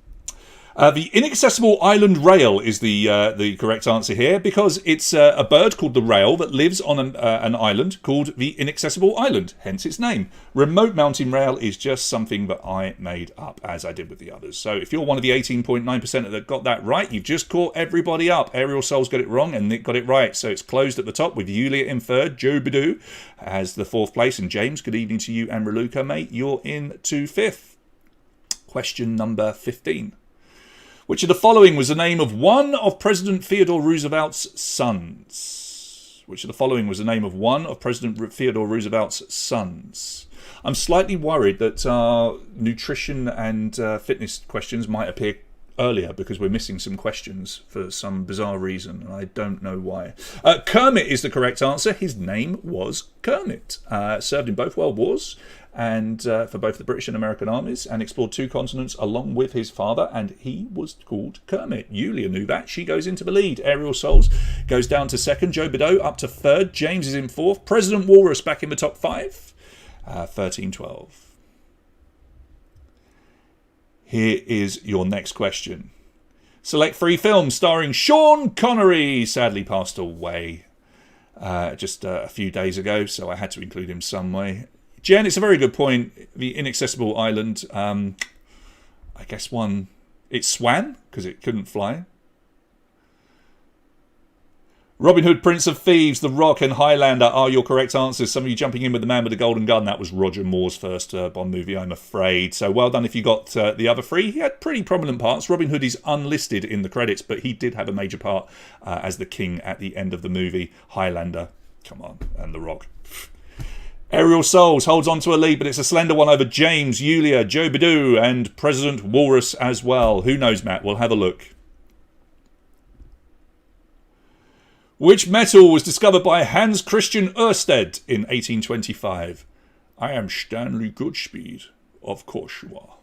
The Inaccessible Island Rail is the correct answer here, because it's a bird called the rail that lives on an island called the Inaccessible Island, hence its name. Remote mountain rail is just something that I made up, as I did with the others. So if you're one of the 18.9% that got that right, you've just caught everybody up. Aerial Souls got it wrong and Nick got it right. So it's closed at the top with Yulia in third, Joe Badoo has the fourth place, and James, good evening to you and Raluca, mate. You're in to fifth. Question number 15. Which of the following was the name of one of President Theodore Roosevelt's sons? Which of the following was the name of one of President Theodore Roosevelt's sons? I'm slightly worried that our nutrition and fitness questions might appear earlier because we're missing some questions for some bizarre reason, and I don't know why. Kermit is the correct answer. His name was Kermit. Served in both World Wars and for both the British and American armies, and explored 2 continents along with his father, and he was called Kermit. Yulia knew that. She goes into the lead. Aerial Souls goes down to second. Joe Badoo up to third. James is in fourth. President Walrus back in the top 5. 13-12. Here is your next question. Select 3 films starring Sean Connery. Sadly passed away just a few days ago, so I had to include him some way. Jen, it's a very good point. The Inaccessible Island, I guess it swam because it couldn't fly. Robin Hood, Prince of Thieves, The Rock and Highlander are your correct answers. Some of you jumping in with The Man with the Golden Gun. That was Roger Moore's first Bond movie, I'm afraid. So well done if you got the other 3. He had pretty prominent parts. Robin Hood is unlisted in the credits, but he did have a major part as the king at the end of the movie. Highlander, come on, and The Rock. Aerial Souls holds on to a lead, but it's a slender one over James, Yulia, Joe Badoo, and President Walrus as well. Who knows, Matt? We'll have a look. Which metal was discovered by Hans Christian Ørsted in 1825? I am Stanley Goodspeed. Of course you are.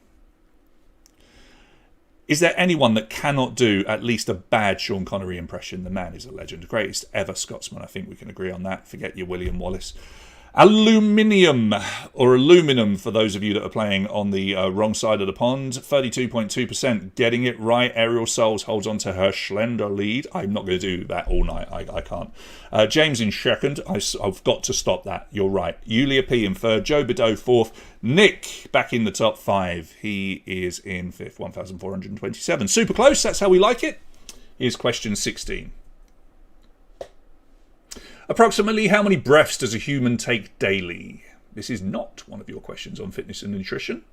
Is there anyone that cannot do at least a bad Sean Connery impression? The man is a legend. Greatest ever Scotsman. I think we can agree on that. Forget your William Wallace. Aluminium, or aluminum for those of you that are playing on the wrong side of the pond. 32.2% getting it right. Aerial Souls holds on to her slender lead. I'm not going to do that all night. I can't. James in second. I've got to stop that. You're right. Yulia P in third. Joe Badoo fourth. Nick back in the top 5. He is in fifth. 1,427. Super close. That's how we like it. Here's question 16. Approximately how many breaths does a human take daily? This is not one of your questions on fitness and nutrition.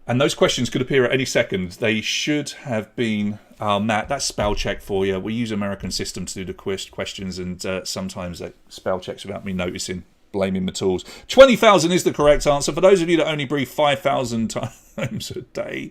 And those questions could appear at any second. They should have been... Matt, that's spell check for you. We use American system to do the questions, and sometimes they spell checks without me noticing. Blaming the tools. 20,000 is the correct answer. For those of you that only breathe 5,000 times a day,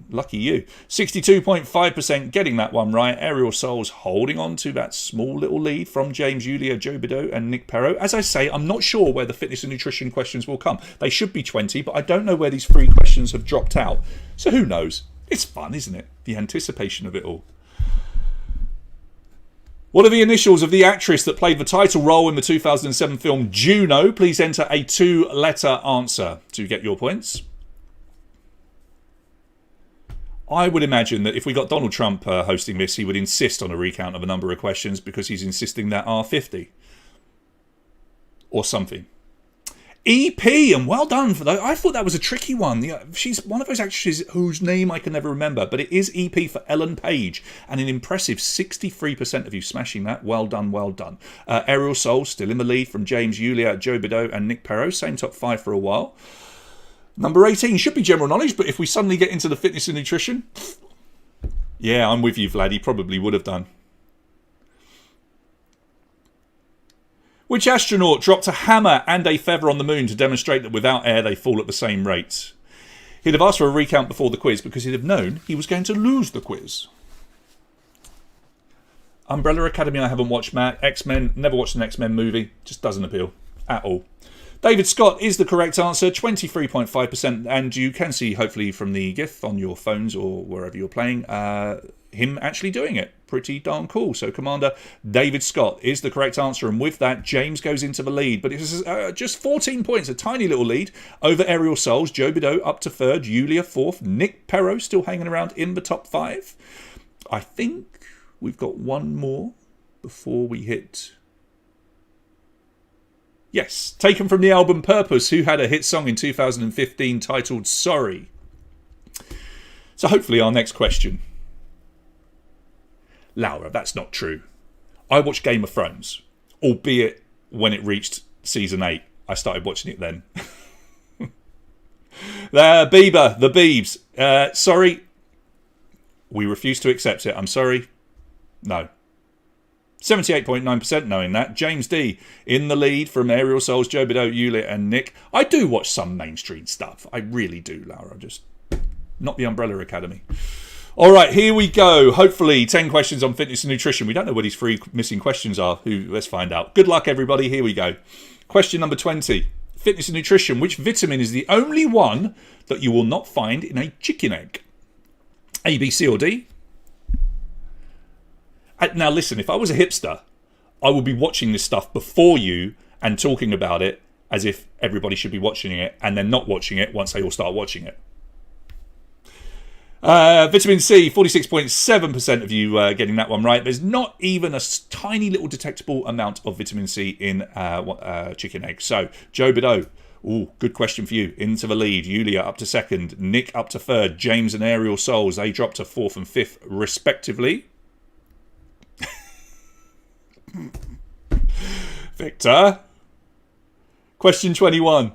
lucky you. 62.5% getting that one right. Aerial Souls holding on to that small little lead from James, Yulia, Joe Badoo and Nick Perro. As I say, I'm not sure where the fitness and nutrition questions will come. They should be 20, but I don't know where these 3 questions have dropped out. So who knows? It's fun, isn't it? The anticipation of it all. What are the initials of the actress that played the title role in the 2007 film Juno? Please enter a 2-letter answer to get your points. I would imagine that if we got Donald Trump hosting this, he would insist on a recount of a number of questions because he's insisting there are 50. Or something. EP, and well done for that. I thought that was a tricky one. She's one of those actresses whose name I can never remember, but it is EP for Ellen Page, and an impressive 63% of you smashing that. Well done, well done. Ariel Soul still in the lead from James, Yulia, Joe Bideau, and Nick Perro. Same top 5 for a while. Number 18 should be general knowledge, but if we suddenly get into the fitness and nutrition, yeah, I'm with you, Vlad. He probably would have done. Which astronaut dropped a hammer and a feather on the moon to demonstrate that without air they fall at the same rate? He'd have asked for a recount before the quiz because he'd have known he was going to lose the quiz. Umbrella Academy I haven't watched, Matt. X-Men, never watched an X-Men movie. Just doesn't appeal at all. David Scott is the correct answer, 23.5%, and you can see, hopefully from the GIF on your phones or wherever you're playing, him actually doing it. Pretty darn cool. So Commander David Scott is the correct answer, and with that, James goes into the lead, but it's just 14 points, a tiny little lead over Ariel Souls. Joe Bideau up to 3rd, Yulia 4th, Nick Perro still hanging around in the top 5. I think we've got one more before we hit... Yes, taken from the album Purpose, who had a hit song in 2015 titled Sorry. So hopefully our next question. Laura, that's not true. I watched Game of Thrones, albeit when it reached season 8. I started watching it then. Bieber, the Biebs. Sorry. We refuse to accept it. I'm sorry. No. 78.9% knowing that. James D in the lead from Ariel Souls, Joe Bideau, Yulia and Nick. I do watch some mainstream stuff. I really do, Laura. Just not the Umbrella Academy. All right, here we go. Hopefully 10 questions on fitness and nutrition. We don't know what these 3 missing questions are. Let's find out. Good luck, everybody. Here we go. Question number 20. Fitness and nutrition. Which vitamin is the only one that you will not find in a chicken egg? A, B, C or D? Now listen, if I was a hipster, I would be watching this stuff before you and talking about it as if everybody should be watching it, and then not watching it once they all start watching it. Vitamin C, 46.7% of you getting that one right. There's not even a tiny little detectable amount of vitamin C in chicken eggs. So, Joe Bideau, ooh, good question for you. Into the lead. Yulia up to 2nd. Nick up to 3rd. James and Ariel Souls, they drop to 4th and 5th respectively. Victor. Question 21.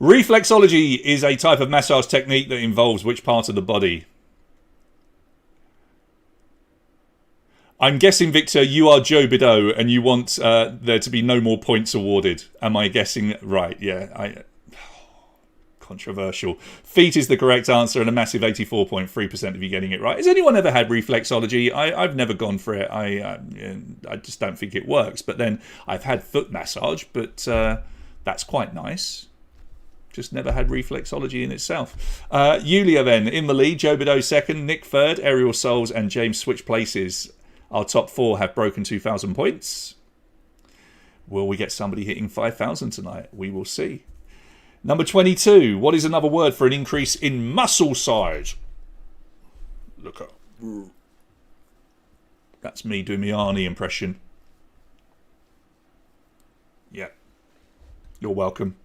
Reflexology is a type of massage technique that involves which part of the body? I'm guessing, Victor, you are Joe Bideau and you want there to be no more points awarded. Am I guessing right? Yeah. Controversial. Feet is the correct answer and a massive 84.3% of you getting it right. Has anyone ever had reflexology? I've never gone for it. I just don't think it works. But then I've had foot massage, but that's quite nice. Just never had reflexology in itself. Yulia then in the lead. Joe Bideau 2nd, Nick 3rd, Ariel Souls and James switch places. Our top 4 have broken 2,000 points. Will we get somebody hitting 5,000 tonight? We will see. Number 22. What is another word for an increase in muscle size? Look up. That's me doing my Arnie impression. Yeah. You're welcome.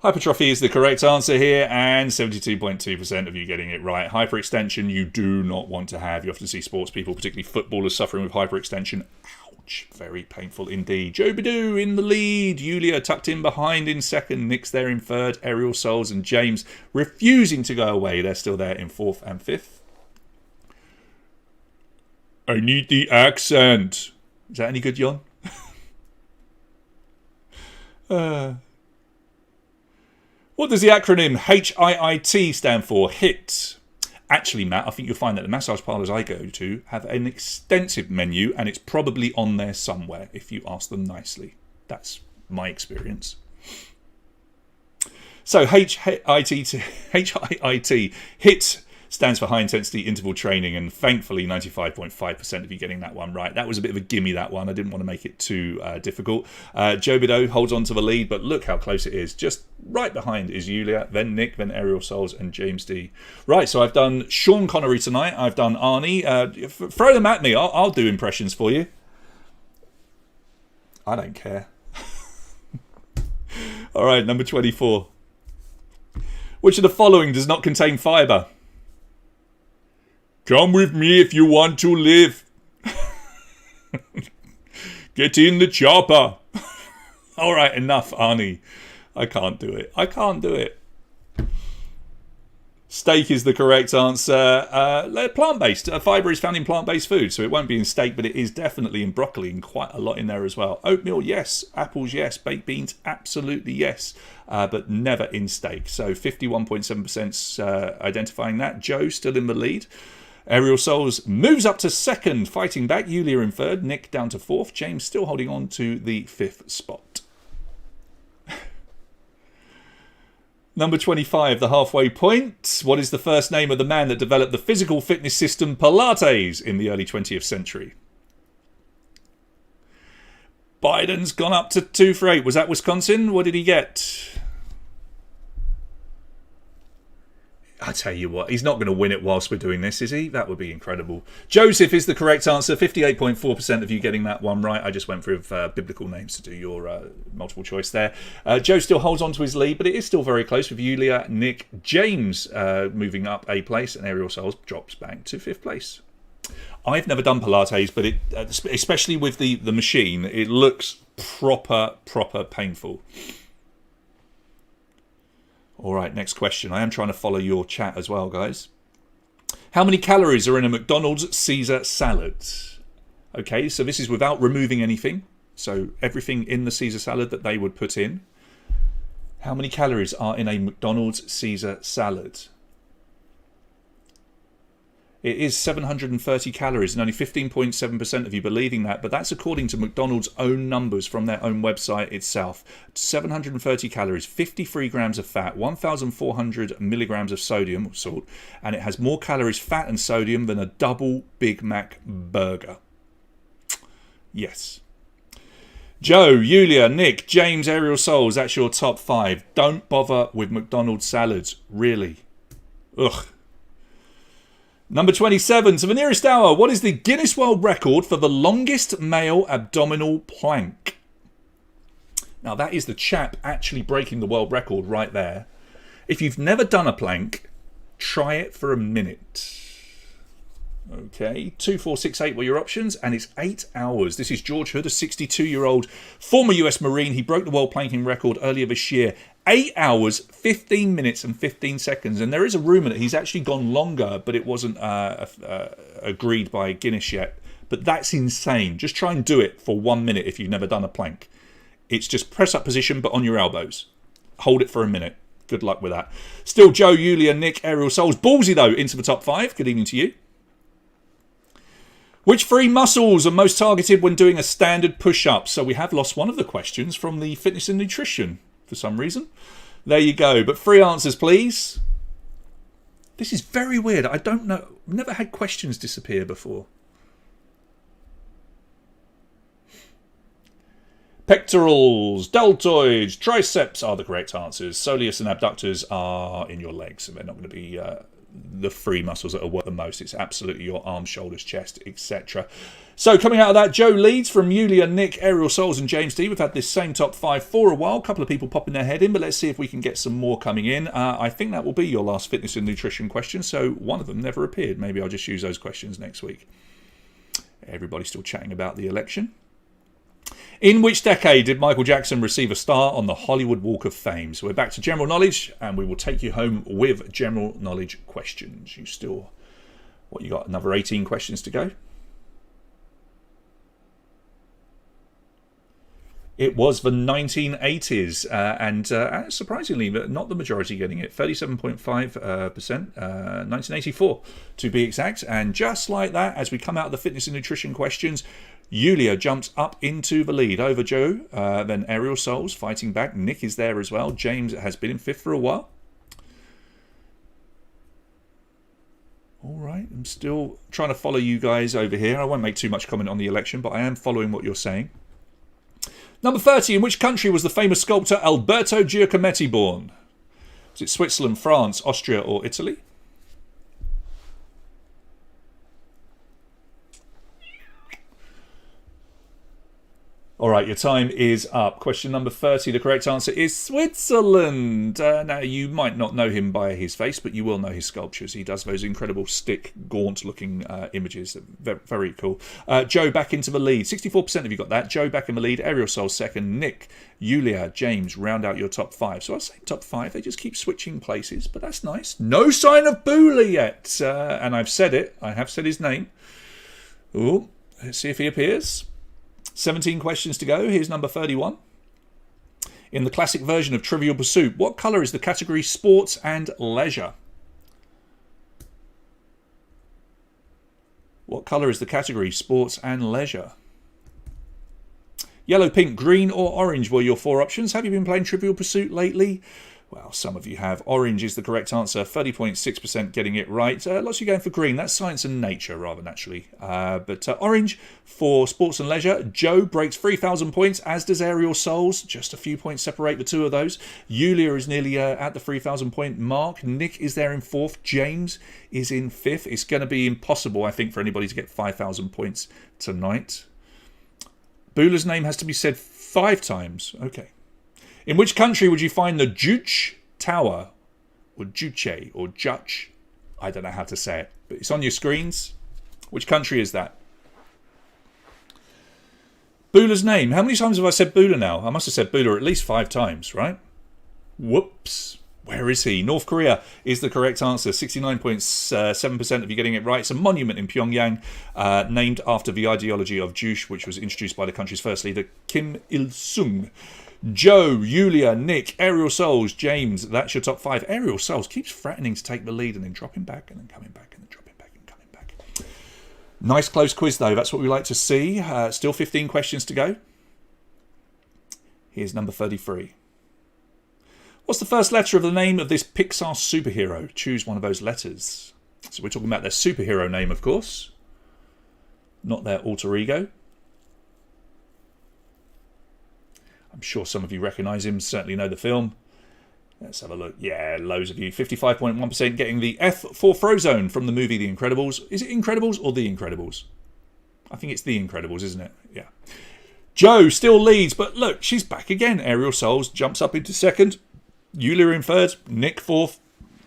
Hypertrophy is the correct answer here, and 72.2% of you getting it right. Hyperextension you do not want to have. You often see sports people, particularly footballers, suffering with hyperextension. Ouch, very painful indeed. Joe Bideau in the lead. Yulia tucked in behind in 2nd. Nick's there in 3rd. Ariel Souls and James refusing to go away. They're still there in 4th and 5th. I need the accent. Is that any good, Jon? What does the acronym HIIT stand for? HIT. Actually, Matt, I think you'll find that the massage parlours I go to have an extensive menu, and it's probably on there somewhere if you ask them nicely. That's my experience. So HIIT, HIT, Stands for high intensity interval training, and thankfully 95.5% of you getting that one right. That was a bit of a gimme, that one. I didn't want to make it too difficult. Joe Bideau holds on to the lead, but look how close it is. Just right behind is Yulia, then Nick, then Aerial Souls, and James D. Right, so I've done Sean Connery tonight. I've done Arnie. Throw them at me. I'll do impressions for you. I don't care. All right, number 24. Which of the following does not contain fibre? Come with me if you want to live. Get in the chopper. All right, enough, Arnie. I can't do it. I can't do it. Steak is the correct answer. Plant-based. Fibre is found in plant-based food, so it won't be in steak, but it is definitely in broccoli and quite a lot in there as well. Oatmeal, yes. Apples, yes. Baked beans, absolutely yes. But never in steak. So 51.7% identifying that. Joe still in the lead. Aerial Souls moves up to second, fighting back. Yulia in third. Nick down to fourth. James still holding on to the fifth spot. Number 25, the halfway point. What is the first name of the man that developed the physical fitness system Pilates in the early 20th century? Biden's gone up to 2 for 8. Was that Wisconsin? What did he get? I tell you what, he's not going to win it whilst we're doing this, is he? That would be incredible. Joseph is the correct answer. 58.4% of you getting that one right. I just went through biblical names to do your multiple choice there. Joe still holds on to his lead, but it is still very close with Yulia, Nick, James moving up a place, and Aerial Souls drops back to 5th place. I've never done Pilates, but it, especially with the machine, it looks proper painful. All right, next question. I am trying to follow your chat as well, guys. How many calories are in a McDonald's Caesar salad? Okay, so this is without removing anything. So everything in the Caesar salad that they would put in. How many calories are in a McDonald's Caesar salad? It is 730 calories, and only 15.7% of you believing that, but that's according to McDonald's own numbers from their own website itself. 730 calories, 53 grams of fat, 1,400 milligrams of sodium, salt, and it has more calories, fat and sodium than a double Big Mac burger. Yes. Joe, Yulia, Nick, James, Aerial Souls, that's your top 5. Don't bother with McDonald's salads, really. Ugh. Number 27, to the nearest hour, what is the Guinness World Record for the longest male abdominal plank? Now, that is the chap actually breaking the world record right there. If you've never done a plank, try it for a minute. Okay, 2, 4, 6, 8 were your options, and it's 8 hours. This is George Hood, a 62-year-old former US Marine. He broke the world planking record earlier this year. 8 hours, 15 minutes and 15 seconds. And there is a rumour that he's actually gone longer, but it wasn't agreed by Guinness yet. But that's insane. Just try and do it for 1 minute if you've never done a plank. It's just press up position, but on your elbows. Hold it for a minute. Good luck with that. Still Joe, Yulia, Nick, Aerial Souls. Ballsy, though, into the top 5. Good evening to you. Which 3 muscles are most targeted when doing a standard push-up? So we have lost one of the questions from the fitness and nutrition for some reason. There you go. But 3 answers, please. This is very weird. I don't know. I've never had questions disappear before. Pectorals, deltoids, triceps are the correct answers. Soleus and abductors are in your legs, so they're not going to be the 3 muscles that are worth the most. It's absolutely your arms, shoulders, chest, etc. So coming out of that, Joe leads from Yulia, Nick, Aerial Souls and James D. We've had this same top 5 for a while. A couple of people popping their head in, but let's see if we can get some more coming in. I think that will be your last fitness and nutrition question, so one of them never appeared. Maybe I'll just use those questions next week. Everybody's still chatting about the election. In which decade did Michael Jackson receive a star on the Hollywood Walk of Fame? So we're back to general knowledge, and we will take you home with general knowledge questions. You still, what, you got another 18 questions to go? It was the 1980s, and surprisingly, not the majority getting it. 37.5%, 1984 to be exact. And just like that, as we come out of the fitness and nutrition questions, Yulia jumps up into the lead over Joe, then Aerial Souls fighting back. Nick is there as well. James has been in 5th for a while. All right, I'm still trying to follow you guys over here. I won't make too much comment on the election, but I am following what you're saying. Number 30, in which country was the famous sculptor Alberto Giacometti born? Is it Switzerland, France, Austria, or Italy? All right, your time is up. Question number 30. The correct answer is Switzerland. Now, you might not know him by his face, but you will know his sculptures. He does those incredible stick, gaunt-looking images. Very, very cool. Joe back into the lead. 64% of you got that. Joe back in the lead. Ariel Soul second. Nick, Yulia, James round out your top 5. So I was saying top 5. They just keep switching places, but that's nice. No sign of Bula yet. And I've said it. I have said his name. Ooh, let's see if he appears. 17 questions to go. Here's number 31. In the classic version of Trivial Pursuit, what colour is the category Sports and Leisure? What colour is the category Sports and Leisure? Yellow, pink, green or orange were your 4 options. Have you been playing Trivial Pursuit lately? Well, some of you have. Orange is the correct answer. 30.6% getting it right. Lots of you going for green. That's science and nature, rather naturally. But orange for sports and leisure. Joe breaks 3,000 points, as does Ariel Souls. Just a few points separate the two of those. Yulia is nearly at the 3,000 point mark. Nick is there in 4th. James is in 5th. It's going to be impossible, I think, for anybody to get 5,000 points tonight. Bula's name has to be said 5 times. Okay. In which country would you find the Juche Tower? Or Juche, or Juche? I don't know how to say it, but it's on your screens. Which country is that? Bula's name. How many times have I said Bula now? I must have said Bula at least 5 times, right? Whoops. Where is he? North Korea is the correct answer. 69.7% of you getting it right. It's a monument in Pyongyang named after the ideology of Juche, which was introduced by the country's first leader, Kim Il-sung. Joe, Yulia, Nick, Ariel Souls, James. That's your top 5. Ariel Souls keeps threatening to take the lead and then dropping back and then coming back and then dropping back and coming back. Nice close quiz, though. That's what we like to see. Still 15 questions to go. Here's number 33. What's the first letter of the name of this Pixar superhero? Choose one of those letters. So we're talking about their superhero name, of course. Not their alter ego. I'm sure some of you recognise him, certainly know the film. Let's have a look. Yeah, loads of you. 55.1% getting the F for Frozone from the movie The Incredibles. Is it Incredibles or The Incredibles? I think it's The Incredibles, isn't it? Yeah. Joe still leads, but look, she's back again. Ariel Souls jumps up into 2nd. Yulia in 3rd. Nick 4th.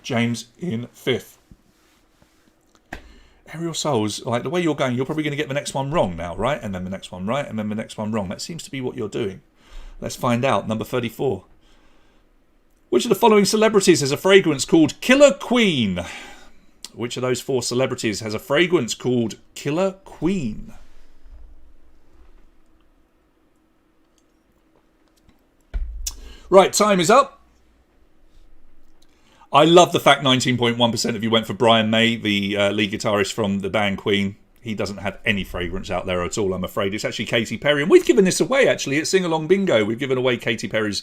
James in 5th. Ariel Souls, like the way you're going, you're probably going to get the next one wrong now, right? And then the next one right, and then the next one wrong. That seems to be what you're doing. Let's find out. Number 34. Which of the following celebrities has a fragrance called Killer Queen? Which of those 4 celebrities has a fragrance called Killer Queen? Right, time is up. I love the fact 19.1% of you went for Brian May, the lead guitarist from the band Queen. He doesn't have any fragrance out there at all, I'm afraid. It's actually Katy Perry. And we've given this away, actually, at Sing Along Bingo. We've given away Katy Perry's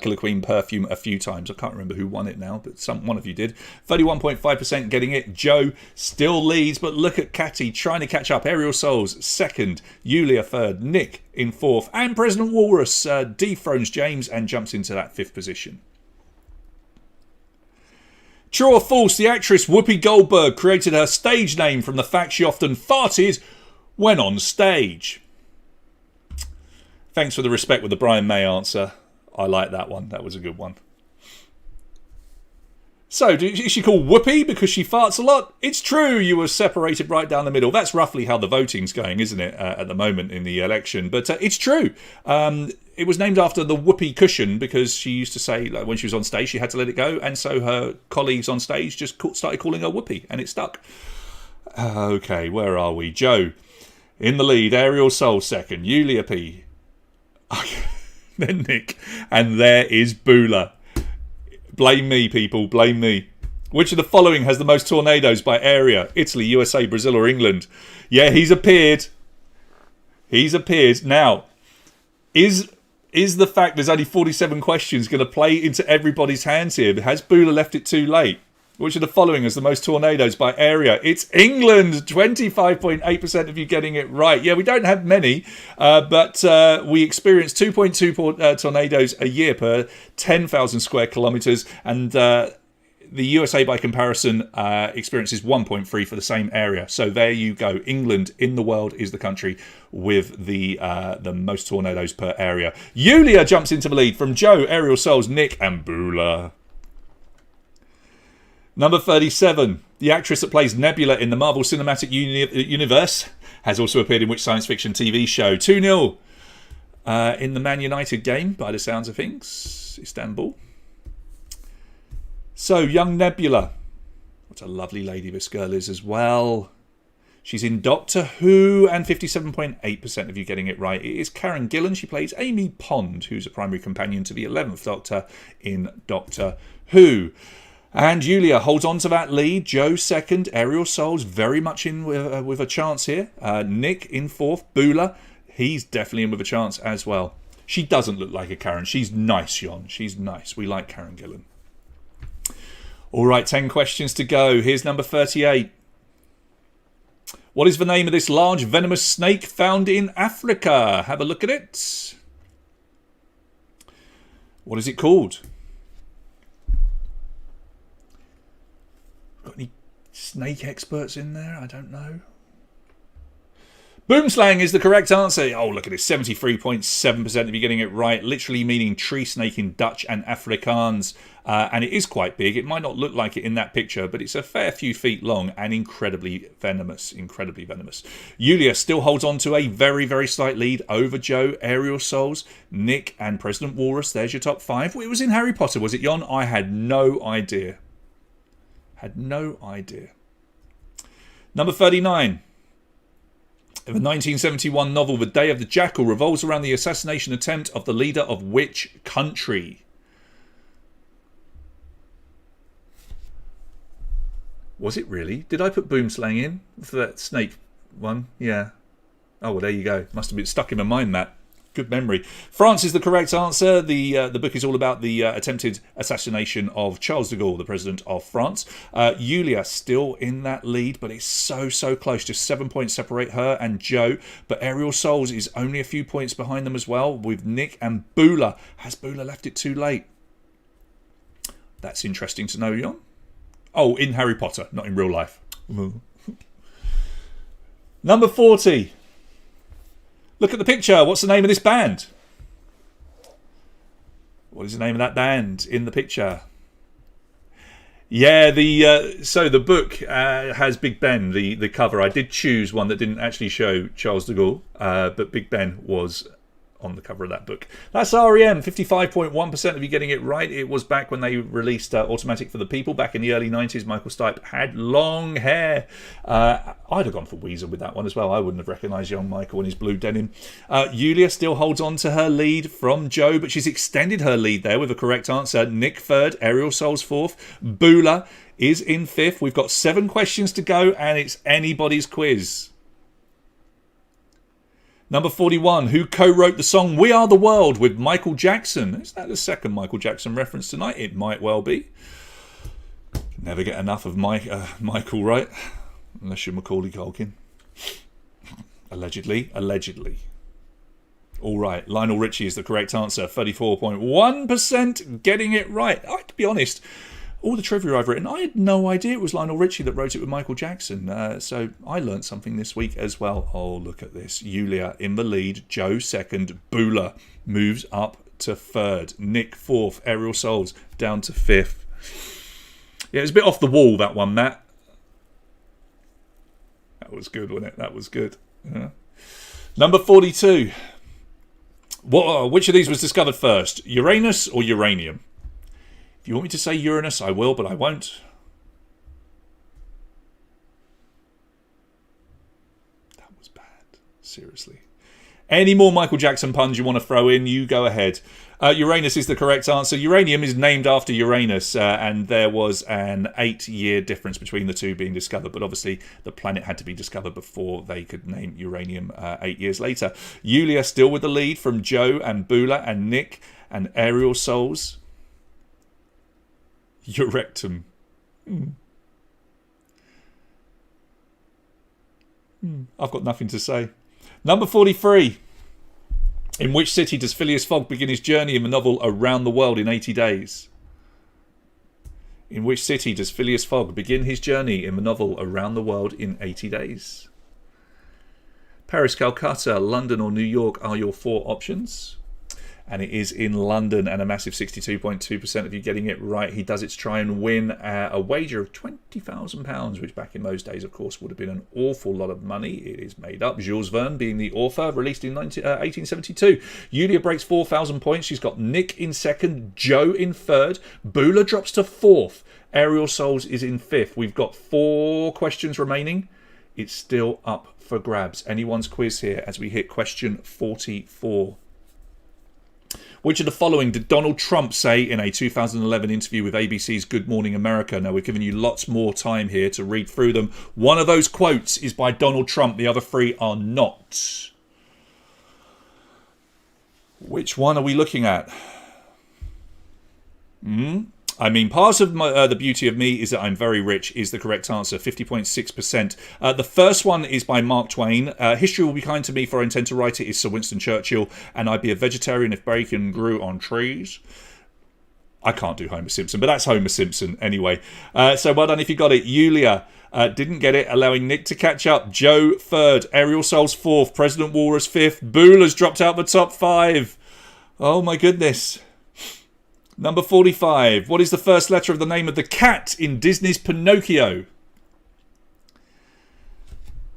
Killer Queen perfume a few times. I can't remember who won it now, but one of you did. 31.5% getting it. Joe still leads, but look at Katy trying to catch up. Ariel Souls, 2nd. Yulia, 3rd. Nick in 4th. And President Walrus dethrones James and jumps into that 5th position. True or false, the actress Whoopi Goldberg created her stage name from the fact she often farted when on stage. Thanks for the respect with the Brian May answer. I like that one. That was a good one. So, is she called Whoopi because she farts a lot? It's true, you were separated right down the middle. That's roughly how the voting's going, isn't it, at the moment in the election? But it's true. It was named after the whoopee cushion because she used to say, like, when she was on stage, she had to let it go. And so her colleagues on stage just started calling her Whoopi, and it stuck. Okay, where are we? Joe in the lead. Ariel Soul 2nd. Yulia P. Then Nick. And there is Bula. Blame me, people. Blame me. Which of the following has the most tornadoes by area? Italy, USA, Brazil or England? Yeah, he's appeared. He's appeared. Now, is the fact there's only 47 questions going to play into everybody's hands here? Has Bula left it too late? Which of the following has the most tornadoes by area? It's England. 25.8% of you getting it right. Yeah, we don't have many, but we experience 2.2 tornadoes a year per 10,000 square kilometres. And the USA, by comparison, experiences 1.3 for the same area. So there you go. England in the world is the country with the most tornadoes per area. Yulia jumps into the lead from Joe, Aerial Souls, Nick, and Bula. Number 37. The actress that plays Nebula in the Marvel Cinematic Universe has also appeared in which science fiction TV show? 2-0 in the Man United game, by the sounds of things. Istanbul. So, young Nebula. What a lovely lady this girl is as well. She's in Doctor Who, and 57.8% of you getting it right. It is Karen Gillan. She plays Amy Pond, who's a primary companion to the 11th Doctor in Doctor Who. And Julia holds on to that lead. Joe second. Aerial Souls very much in with a chance here. Nick in fourth. Bula, he's definitely in with a chance as well. She doesn't look like a Karen. She's nice, Jon. She's nice. We like Karen Gillan. All right, 10 questions to go. Here's number 38. What is the name of this large venomous snake found in Africa? Have a look at it. What is it called? Got any snake experts in there? I don't know. Boomslang is the correct answer. Oh, look at this. 73.7% of you getting it right. Literally meaning tree snake in Dutch and Afrikaans. And it is quite big. It might not look like it in that picture, but it's a fair few feet long and incredibly venomous. Incredibly venomous. Yulia still holds on to a very, very slight lead over Joe, Aerial Souls, Nick, and President Walrus. There's your top 5. It was in Harry Potter, was it, Jon? I had no idea. Had no idea. Number 39. The 1971 novel The Day of the Jackal revolves around the assassination attempt of the leader of which country? Was it really? Did I put Boomslang in for that snake one? Yeah. Oh, well, there you go. Must have been stuck in my mind, Matt. Good memory. France is the correct answer. The book is all about the attempted assassination of Charles de Gaulle, the president of France. Yulia still in that lead, but it's so close. Just 7 points separate her and Joe. But Aerial Souls is only a few points behind them as well, with Nick and Bula. Has Bula left it too late? That's interesting to know, Jon. Oh, in Harry Potter, not in real life. Number 40. Look at the picture. What's the name of this band? What is the name of that band in the picture? Yeah, so the book has Big Ben, the cover. I did choose one that didn't actually show Charles de Gaulle, but Big Ben was on the cover of that book. That's REM. 55.1% of you getting it right. It was back when they released Automatic for the People back in the early 90s. Michael Stipe had long hair. I'd have gone for Weezer with that one as well. I wouldn't have recognised young Michael in his blue denim. Yulia still holds on to her lead from Joe, but she's extended her lead there with a correct answer. Nick third, Aerial Souls fourth. Bula is in fifth. We've got 7 questions to go, and it's anybody's quiz. Number 41, who co-wrote the song We Are the World with Michael Jackson? Is that the second Michael Jackson reference tonight? It might well be. Never get enough of Michael, right? Unless you're Macaulay Culkin. Allegedly. All right, Lionel Richie is the correct answer. 34.1% getting it right. I have to be honest, all the trivia I've written, I had no idea it was Lionel Richie that wrote it with Michael Jackson. So I learned something this week as well. Oh, look at this. Yulia in the lead. Joe second. Bula moves up to third. Nick fourth. Aerial Souls down to fifth. Yeah, it was a bit off the wall, that one, Matt. That was good, wasn't it? That was good. Yeah. Number 42. Which of these was discovered first? Uranus or uranium? If you want me to say Uranus, I will, but I won't. That was bad. Seriously. Any more Michael Jackson puns you want to throw in, you go ahead. Uranus is the correct answer. Uranium is named after Uranus, and there was an 8-year difference between the two being discovered, but obviously the planet had to be discovered before they could name uranium 8 years later. Yulia still with the lead from Joe and Bula and Nick and Aerial Souls. Urectum. I've got nothing to say. Number 43. In which city does Phileas Fogg begin his journey in the novel Around the World in 80 Days? In which city does Phileas Fogg begin his journey in the novel Around the World in 80 Days? Paris, Calcutta, London or New York are your 4 options. And it is in London, and a massive 62.2% of you getting it right. He does it to try and win a wager of £20,000, which back in those days, of course, would have been an awful lot of money. It is made up. Jules Verne being the author, released in 1872. Yulia breaks 4,000 points. She's got Nick in second, Joe in third. Bula drops to fourth. Aerial Souls is in fifth. We've got 4 questions remaining. It's still up for grabs. Anyone's quiz here as we hit question 44. Which of the following did Donald Trump say in a 2011 interview with ABC's Good Morning America? Now, we're giving you lots more time here to read through them. One of those quotes is by Donald Trump. The other 3 are not. Which one are we looking at? I mean, part of the beauty of me is that I'm very rich is the correct answer, 50.6%. The first one is by Mark Twain. History will be kind to me, for I intend to write it, is Sir Winston Churchill, and I'd be a vegetarian if bacon grew on trees. I can't do Homer Simpson, but that's Homer Simpson anyway. So well done if you got it. Yulia didn't get it, allowing Nick to catch up. Joe third, Aerial Souls fourth, President Walrus fifth. Bula's dropped out the top 5. Oh my goodness. Number 45. What is the first letter of the name of the cat in Disney's Pinocchio?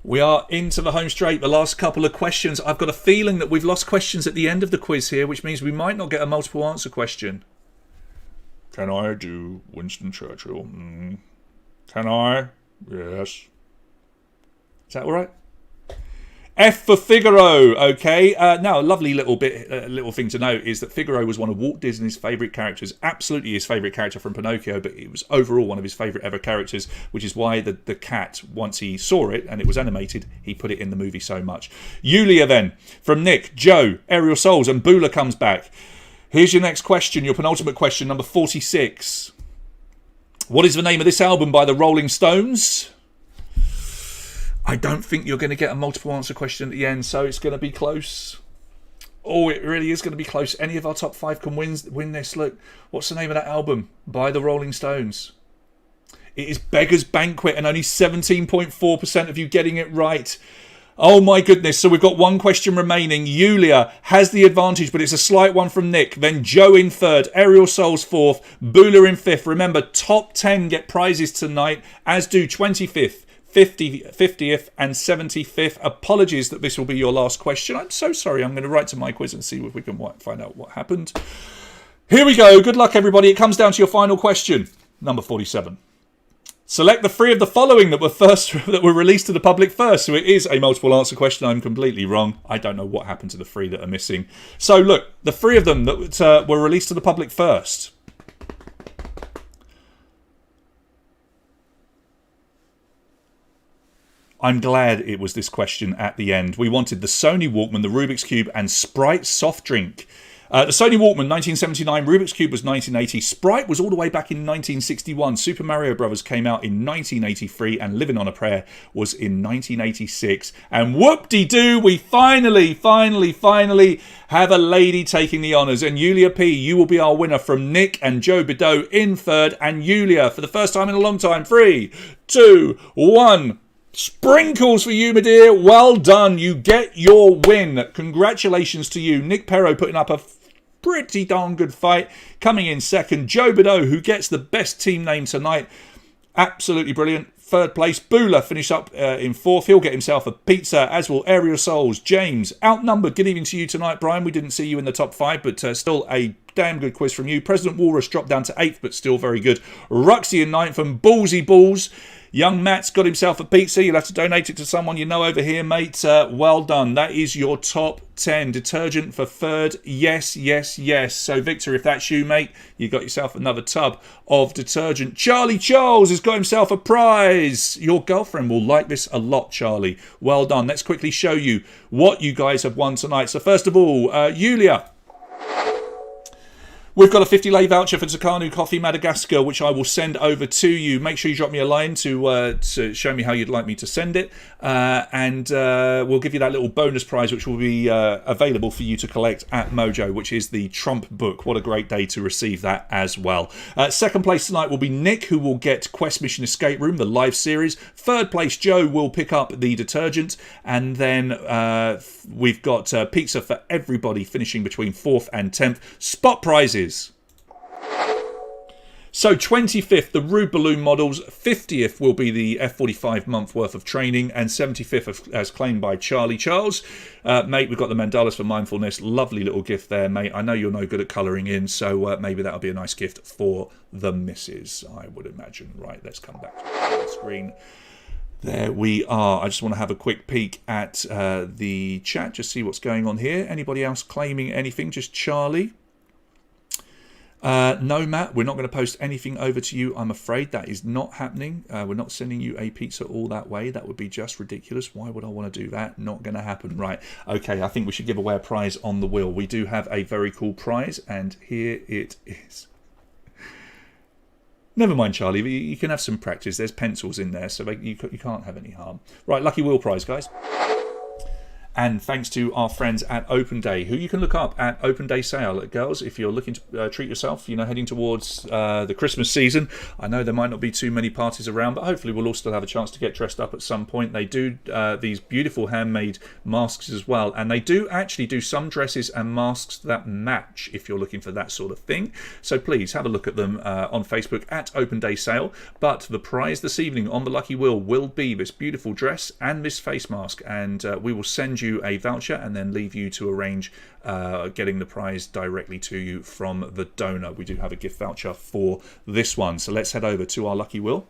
We are into the home straight. The last couple of questions. I've got a feeling that we've lost questions at the end of the quiz here, which means we might not get a multiple answer question. Can I do Winston Churchill? Can I? Yes. Is that all right? F for Figaro, okay. Now, a lovely little thing to note is that Figaro was one of Walt Disney's favourite characters, absolutely his favourite character from Pinocchio, but it was overall one of his favourite ever characters, which is why the cat, once he saw it and it was animated, he put it in the movie so much. Yulia then, from Nick, Joe, Aerial Souls, and Bula comes back. Here's your next question, your penultimate question, number 46. What is the name of this album by the Rolling Stones? I don't think you're going to get a multiple answer question at the end, so it's going to be close. Oh, it really is going to be close. Any of our top 5 can win this. Look, what's the name of that album by the Rolling Stones? It is Beggar's Banquet, and only 17.4% of you getting it right. Oh my goodness. So we've got 1 question remaining. Yulia has the advantage, but it's a slight one from Nick. Then Joe in third, Aerial Souls fourth, Bula in fifth. Remember, top 10 get prizes tonight, as do 25th. 50th and 75th. Apologies that this will be your last question. I'm so sorry. I'm going to write to my quiz and see if we can find out what happened. Here we go. Good luck, everybody. It comes down to your final question. Number 47. Select the 3 of the following that were released to the public first. So it is a multiple answer question. I'm completely wrong. I don't know what happened to the 3 that are missing. So look, the 3 of them that were released to the public first. I'm glad it was this question at the end. We wanted the Sony Walkman, the Rubik's Cube, and Sprite soft drink. The Sony Walkman, 1979. Rubik's Cube was 1980. Sprite was all the way back in 1961. Super Mario Bros. Came out in 1983. And Living on a Prayer was in 1986. And whoop-de-doo, we finally have a lady taking the honours. And Yulia P, you will be our winner, from Nick and Joe Bideau in third. And Yulia, for the first time in a long time. 3, 2, 1... Sprinkles for you, my dear. Well done. You get your win. Congratulations to you. Nick Perro putting up a pretty darn good fight. Coming in second. Joe Bideau, who gets the best team name tonight. Absolutely brilliant. Third place. Bula finished up in fourth. He'll get himself a pizza, as will Aerial Souls. James, outnumbered. Good evening to you tonight, Brian. We didn't see you in the top 5, but still a damn good quiz from you. President Walrus dropped down to 8th, but still very good. Ruxy in 9th, and Ballsy Balls. Young Matt's got himself a pizza. You'll have to donate it to someone you know over here, mate. Well done. That is your top 10. Detergent for third. Yes, yes, yes. So, Victor, if that's you, mate, you got yourself another tub of detergent. Charlie Charles has got himself a prize. Your girlfriend will like this a lot, Charlie. Well done. Let's quickly show you what you guys have won tonight. So, first of all, Yulia. We've got a 50 lei voucher for Tucano Coffee Madagascar, which I will send over to you. Make sure you drop me a line to show me how you'd like me to send it. And we'll give you that little bonus prize, which will be available for you to collect at Mojo, which is the Trump book. What a great day to receive that as well. Second place tonight will be Nick, who will get Quest Mission Escape Room, the live series. Third place, Joe, will pick up the detergent. And then we've got pizza for everybody, finishing between 4th and 10th. Spot prizes. So 25th, the Rude Balloon models. 50th will be the F45 month worth of training. And 75th, as claimed by Charlie Charles. Mate, we've got the mandalas for mindfulness. Lovely little gift there, mate. I know you're no good at colouring in, so maybe that'll be a nice gift for the missus, I would imagine. Right, let's come back to the screen. There we are. I just want to have a quick peek at the chat, just see what's going on here. Anybody else claiming anything? Just Charlie? No, Matt, we're not going to post anything over to you. I'm afraid that is not happening. We're not sending you a pizza all that way. That would be just ridiculous. Why would I want to do that? Not going to happen. Right. Okay, I think we should give away a prize on the wheel. We do have a very cool prize, and here it is. Never mind, Charlie. You can have some practice. There's pencils in there, so you can't have any harm. Right, lucky wheel prize, guys. And thanks to our friends at Open Day, who you can look up at Open Day Sale. Girls, if you're looking to treat yourself, heading towards the Christmas season. I know there might not be too many parties around, but hopefully we'll all still have a chance to get dressed up at some point. They do these beautiful handmade masks as well, and they do actually do some dresses and masks that match if you're looking for that sort of thing. So please have a look at them on Facebook at Open Day Sale. But the prize this evening on the Lucky Wheel will be this beautiful dress and this face mask, and we will send you a voucher and then leave you to arrange getting the prize directly to you from the donor. We do have a gift voucher for this one, so let's head over to our Lucky Wheel.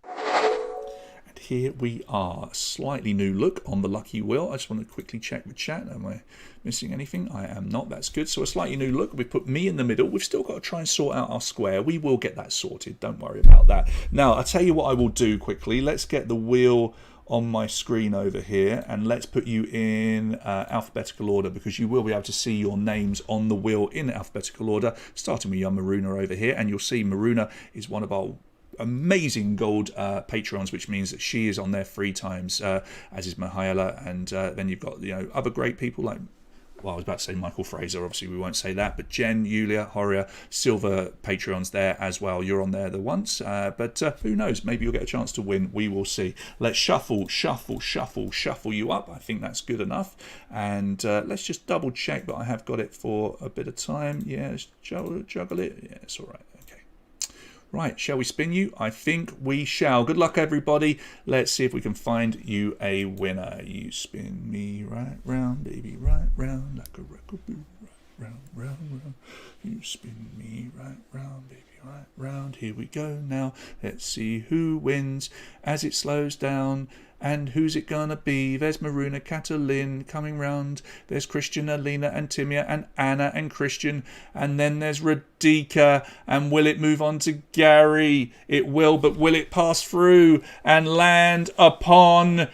And here we are, slightly new look on the Lucky Wheel. I just want to quickly check the chat. Am I missing anything? I am not. That's good. So a slightly new look. We've put me in the middle. We've still got to try and sort out our square. We will get that sorted. Don't worry about that. Now, I'll tell you what I will do quickly. Let's get the wheel on my screen over here, and let's put you in alphabetical order, because you will be able to see your names on the wheel in alphabetical order, starting with young Maruna over here. And you'll see Maruna is one of our amazing gold Patreons, which means that she is on their free times, as is Mihaela, and then you've got other great people like, well, I was about to say Michael Fraser, obviously we won't say that, but Jen, Yulia, Horia, silver Patreons there as well. You're on there the once, but who knows, maybe you'll get a chance to win. We will see. Let's shuffle you up. I think that's good enough, and let's just double check that I have got it for a bit of time. Yeah, juggle it. Yeah, it's all right. Right, shall we spin you? I think we shall. Good luck, everybody. Let's see if we can find you a winner. You spin me right round, baby, right round, like a record, right round. You spin me right round, baby, right round. Here we go now. Let's see who wins as it slows down. And who's it gonna be? There's Maruna, Catalin coming round. There's Christian, Alina, and Timia, and Anna, and Christian. And then there's Radika. And will it move on to Gary? It will, but will it pass through and land upon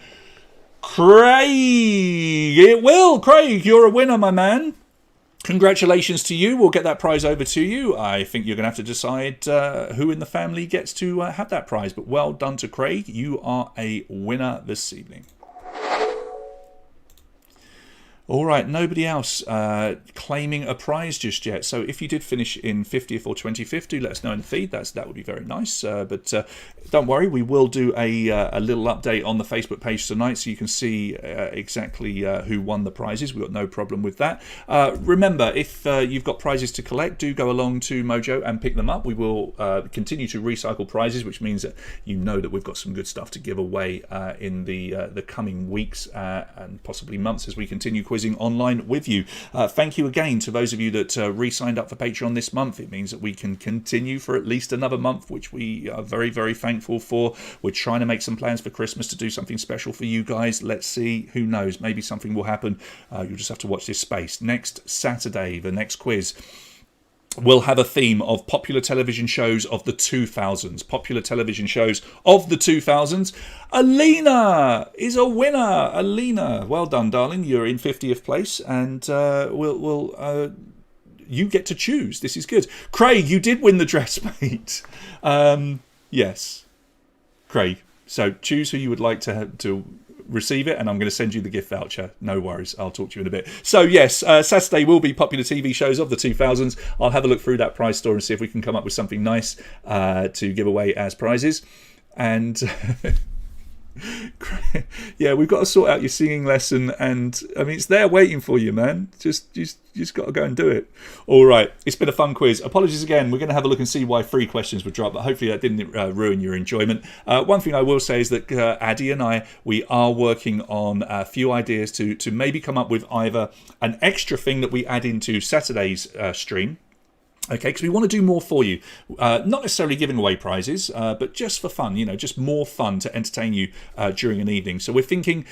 Craig? It will. Craig, you're a winner, my man. Congratulations to you. We'll get that prize over to you. I think you're going to have to decide who in the family gets to have that prize. But well done to Craig. You are a winner this evening. All right, nobody else claiming a prize just yet. So if you did finish in 50th or 25th, do let us know in the feed. That would be very nice. But don't worry, we will do a little update on the Facebook page tonight, so you can see exactly who won the prizes. We've got no problem with that. Remember, if you've got prizes to collect, do go along to Mojo and pick them up. We will continue to recycle prizes, which means that you know that we've got some good stuff to give away in the coming weeks and possibly months as we continue quizzing online with you. Thank you again to those of you that re-signed up for Patreon this month. It means that we can continue for at least another month, which we are very, very thankful for. We're trying to make some plans for Christmas to do something special for you guys. Let's see. Who knows? Maybe something will happen. You'll just have to watch this space. Next Saturday, the next quiz, we'll have a theme of popular television shows of the 2000s. Popular television shows of the 2000s. Alina is a winner. Alina, well done, darling. You're in 50th place, and we'll you get to choose. This is good. Craig, you did win the dress, mate. Yes, Craig. So choose who you would like to receive it, and I'm going to send you the gift voucher. No worries, I'll talk to you in a bit. So yes, Saturday will be popular TV shows of the 2000s. I'll have a look through that prize store and see if we can come up with something nice to give away as prizes. And yeah, we've got to sort out your singing lesson, and I mean, it's there waiting for you, man. Just got to go and do it. All right, it's been a fun quiz. Apologies again. We're going to have a look and see why 3 questions were dropped, but hopefully that didn't ruin your enjoyment. One thing I will say is that Addy and I, we are working on a few ideas to maybe come up with either an extra thing that we add into Saturday's stream. Okay, because we want to do more for you. Not necessarily giving away prizes, but just for fun, just more fun to entertain you during an evening. So we're thinking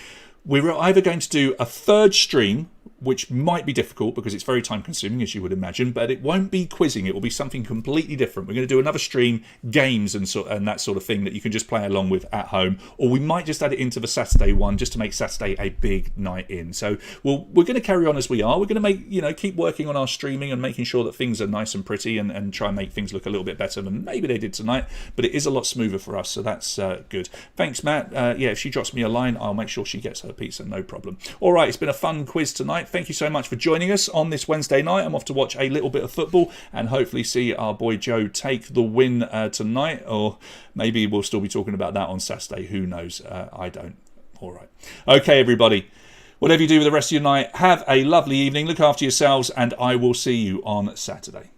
we're either going to do a 3rd stream, which might be difficult because it's very time consuming, as you would imagine, but it won't be quizzing. It will be something completely different. We're going to do another stream, games and that sort of thing that you can just play along with at home, or we might just add it into the Saturday one just to make Saturday a big night in. So we're going to carry on as we are. We're going to keep working on our streaming and making sure that things are nice and pretty, and try and make things look a little bit better than maybe they did tonight, but it is a lot smoother for us, so that's good. Thanks, Matt. Yeah, if she drops me a line, I'll make sure she gets her pizza, no problem. All right, it's been a fun quiz tonight. Thank you so much for joining us on this Wednesday night. I'm off to watch a little bit of football and hopefully see our boy Joe take the win tonight, or maybe we'll still be talking about that on Saturday. Who knows? I don't. All right. Okay, everybody. Whatever you do with the rest of your night, have a lovely evening. Look after yourselves, and I will see you on Saturday.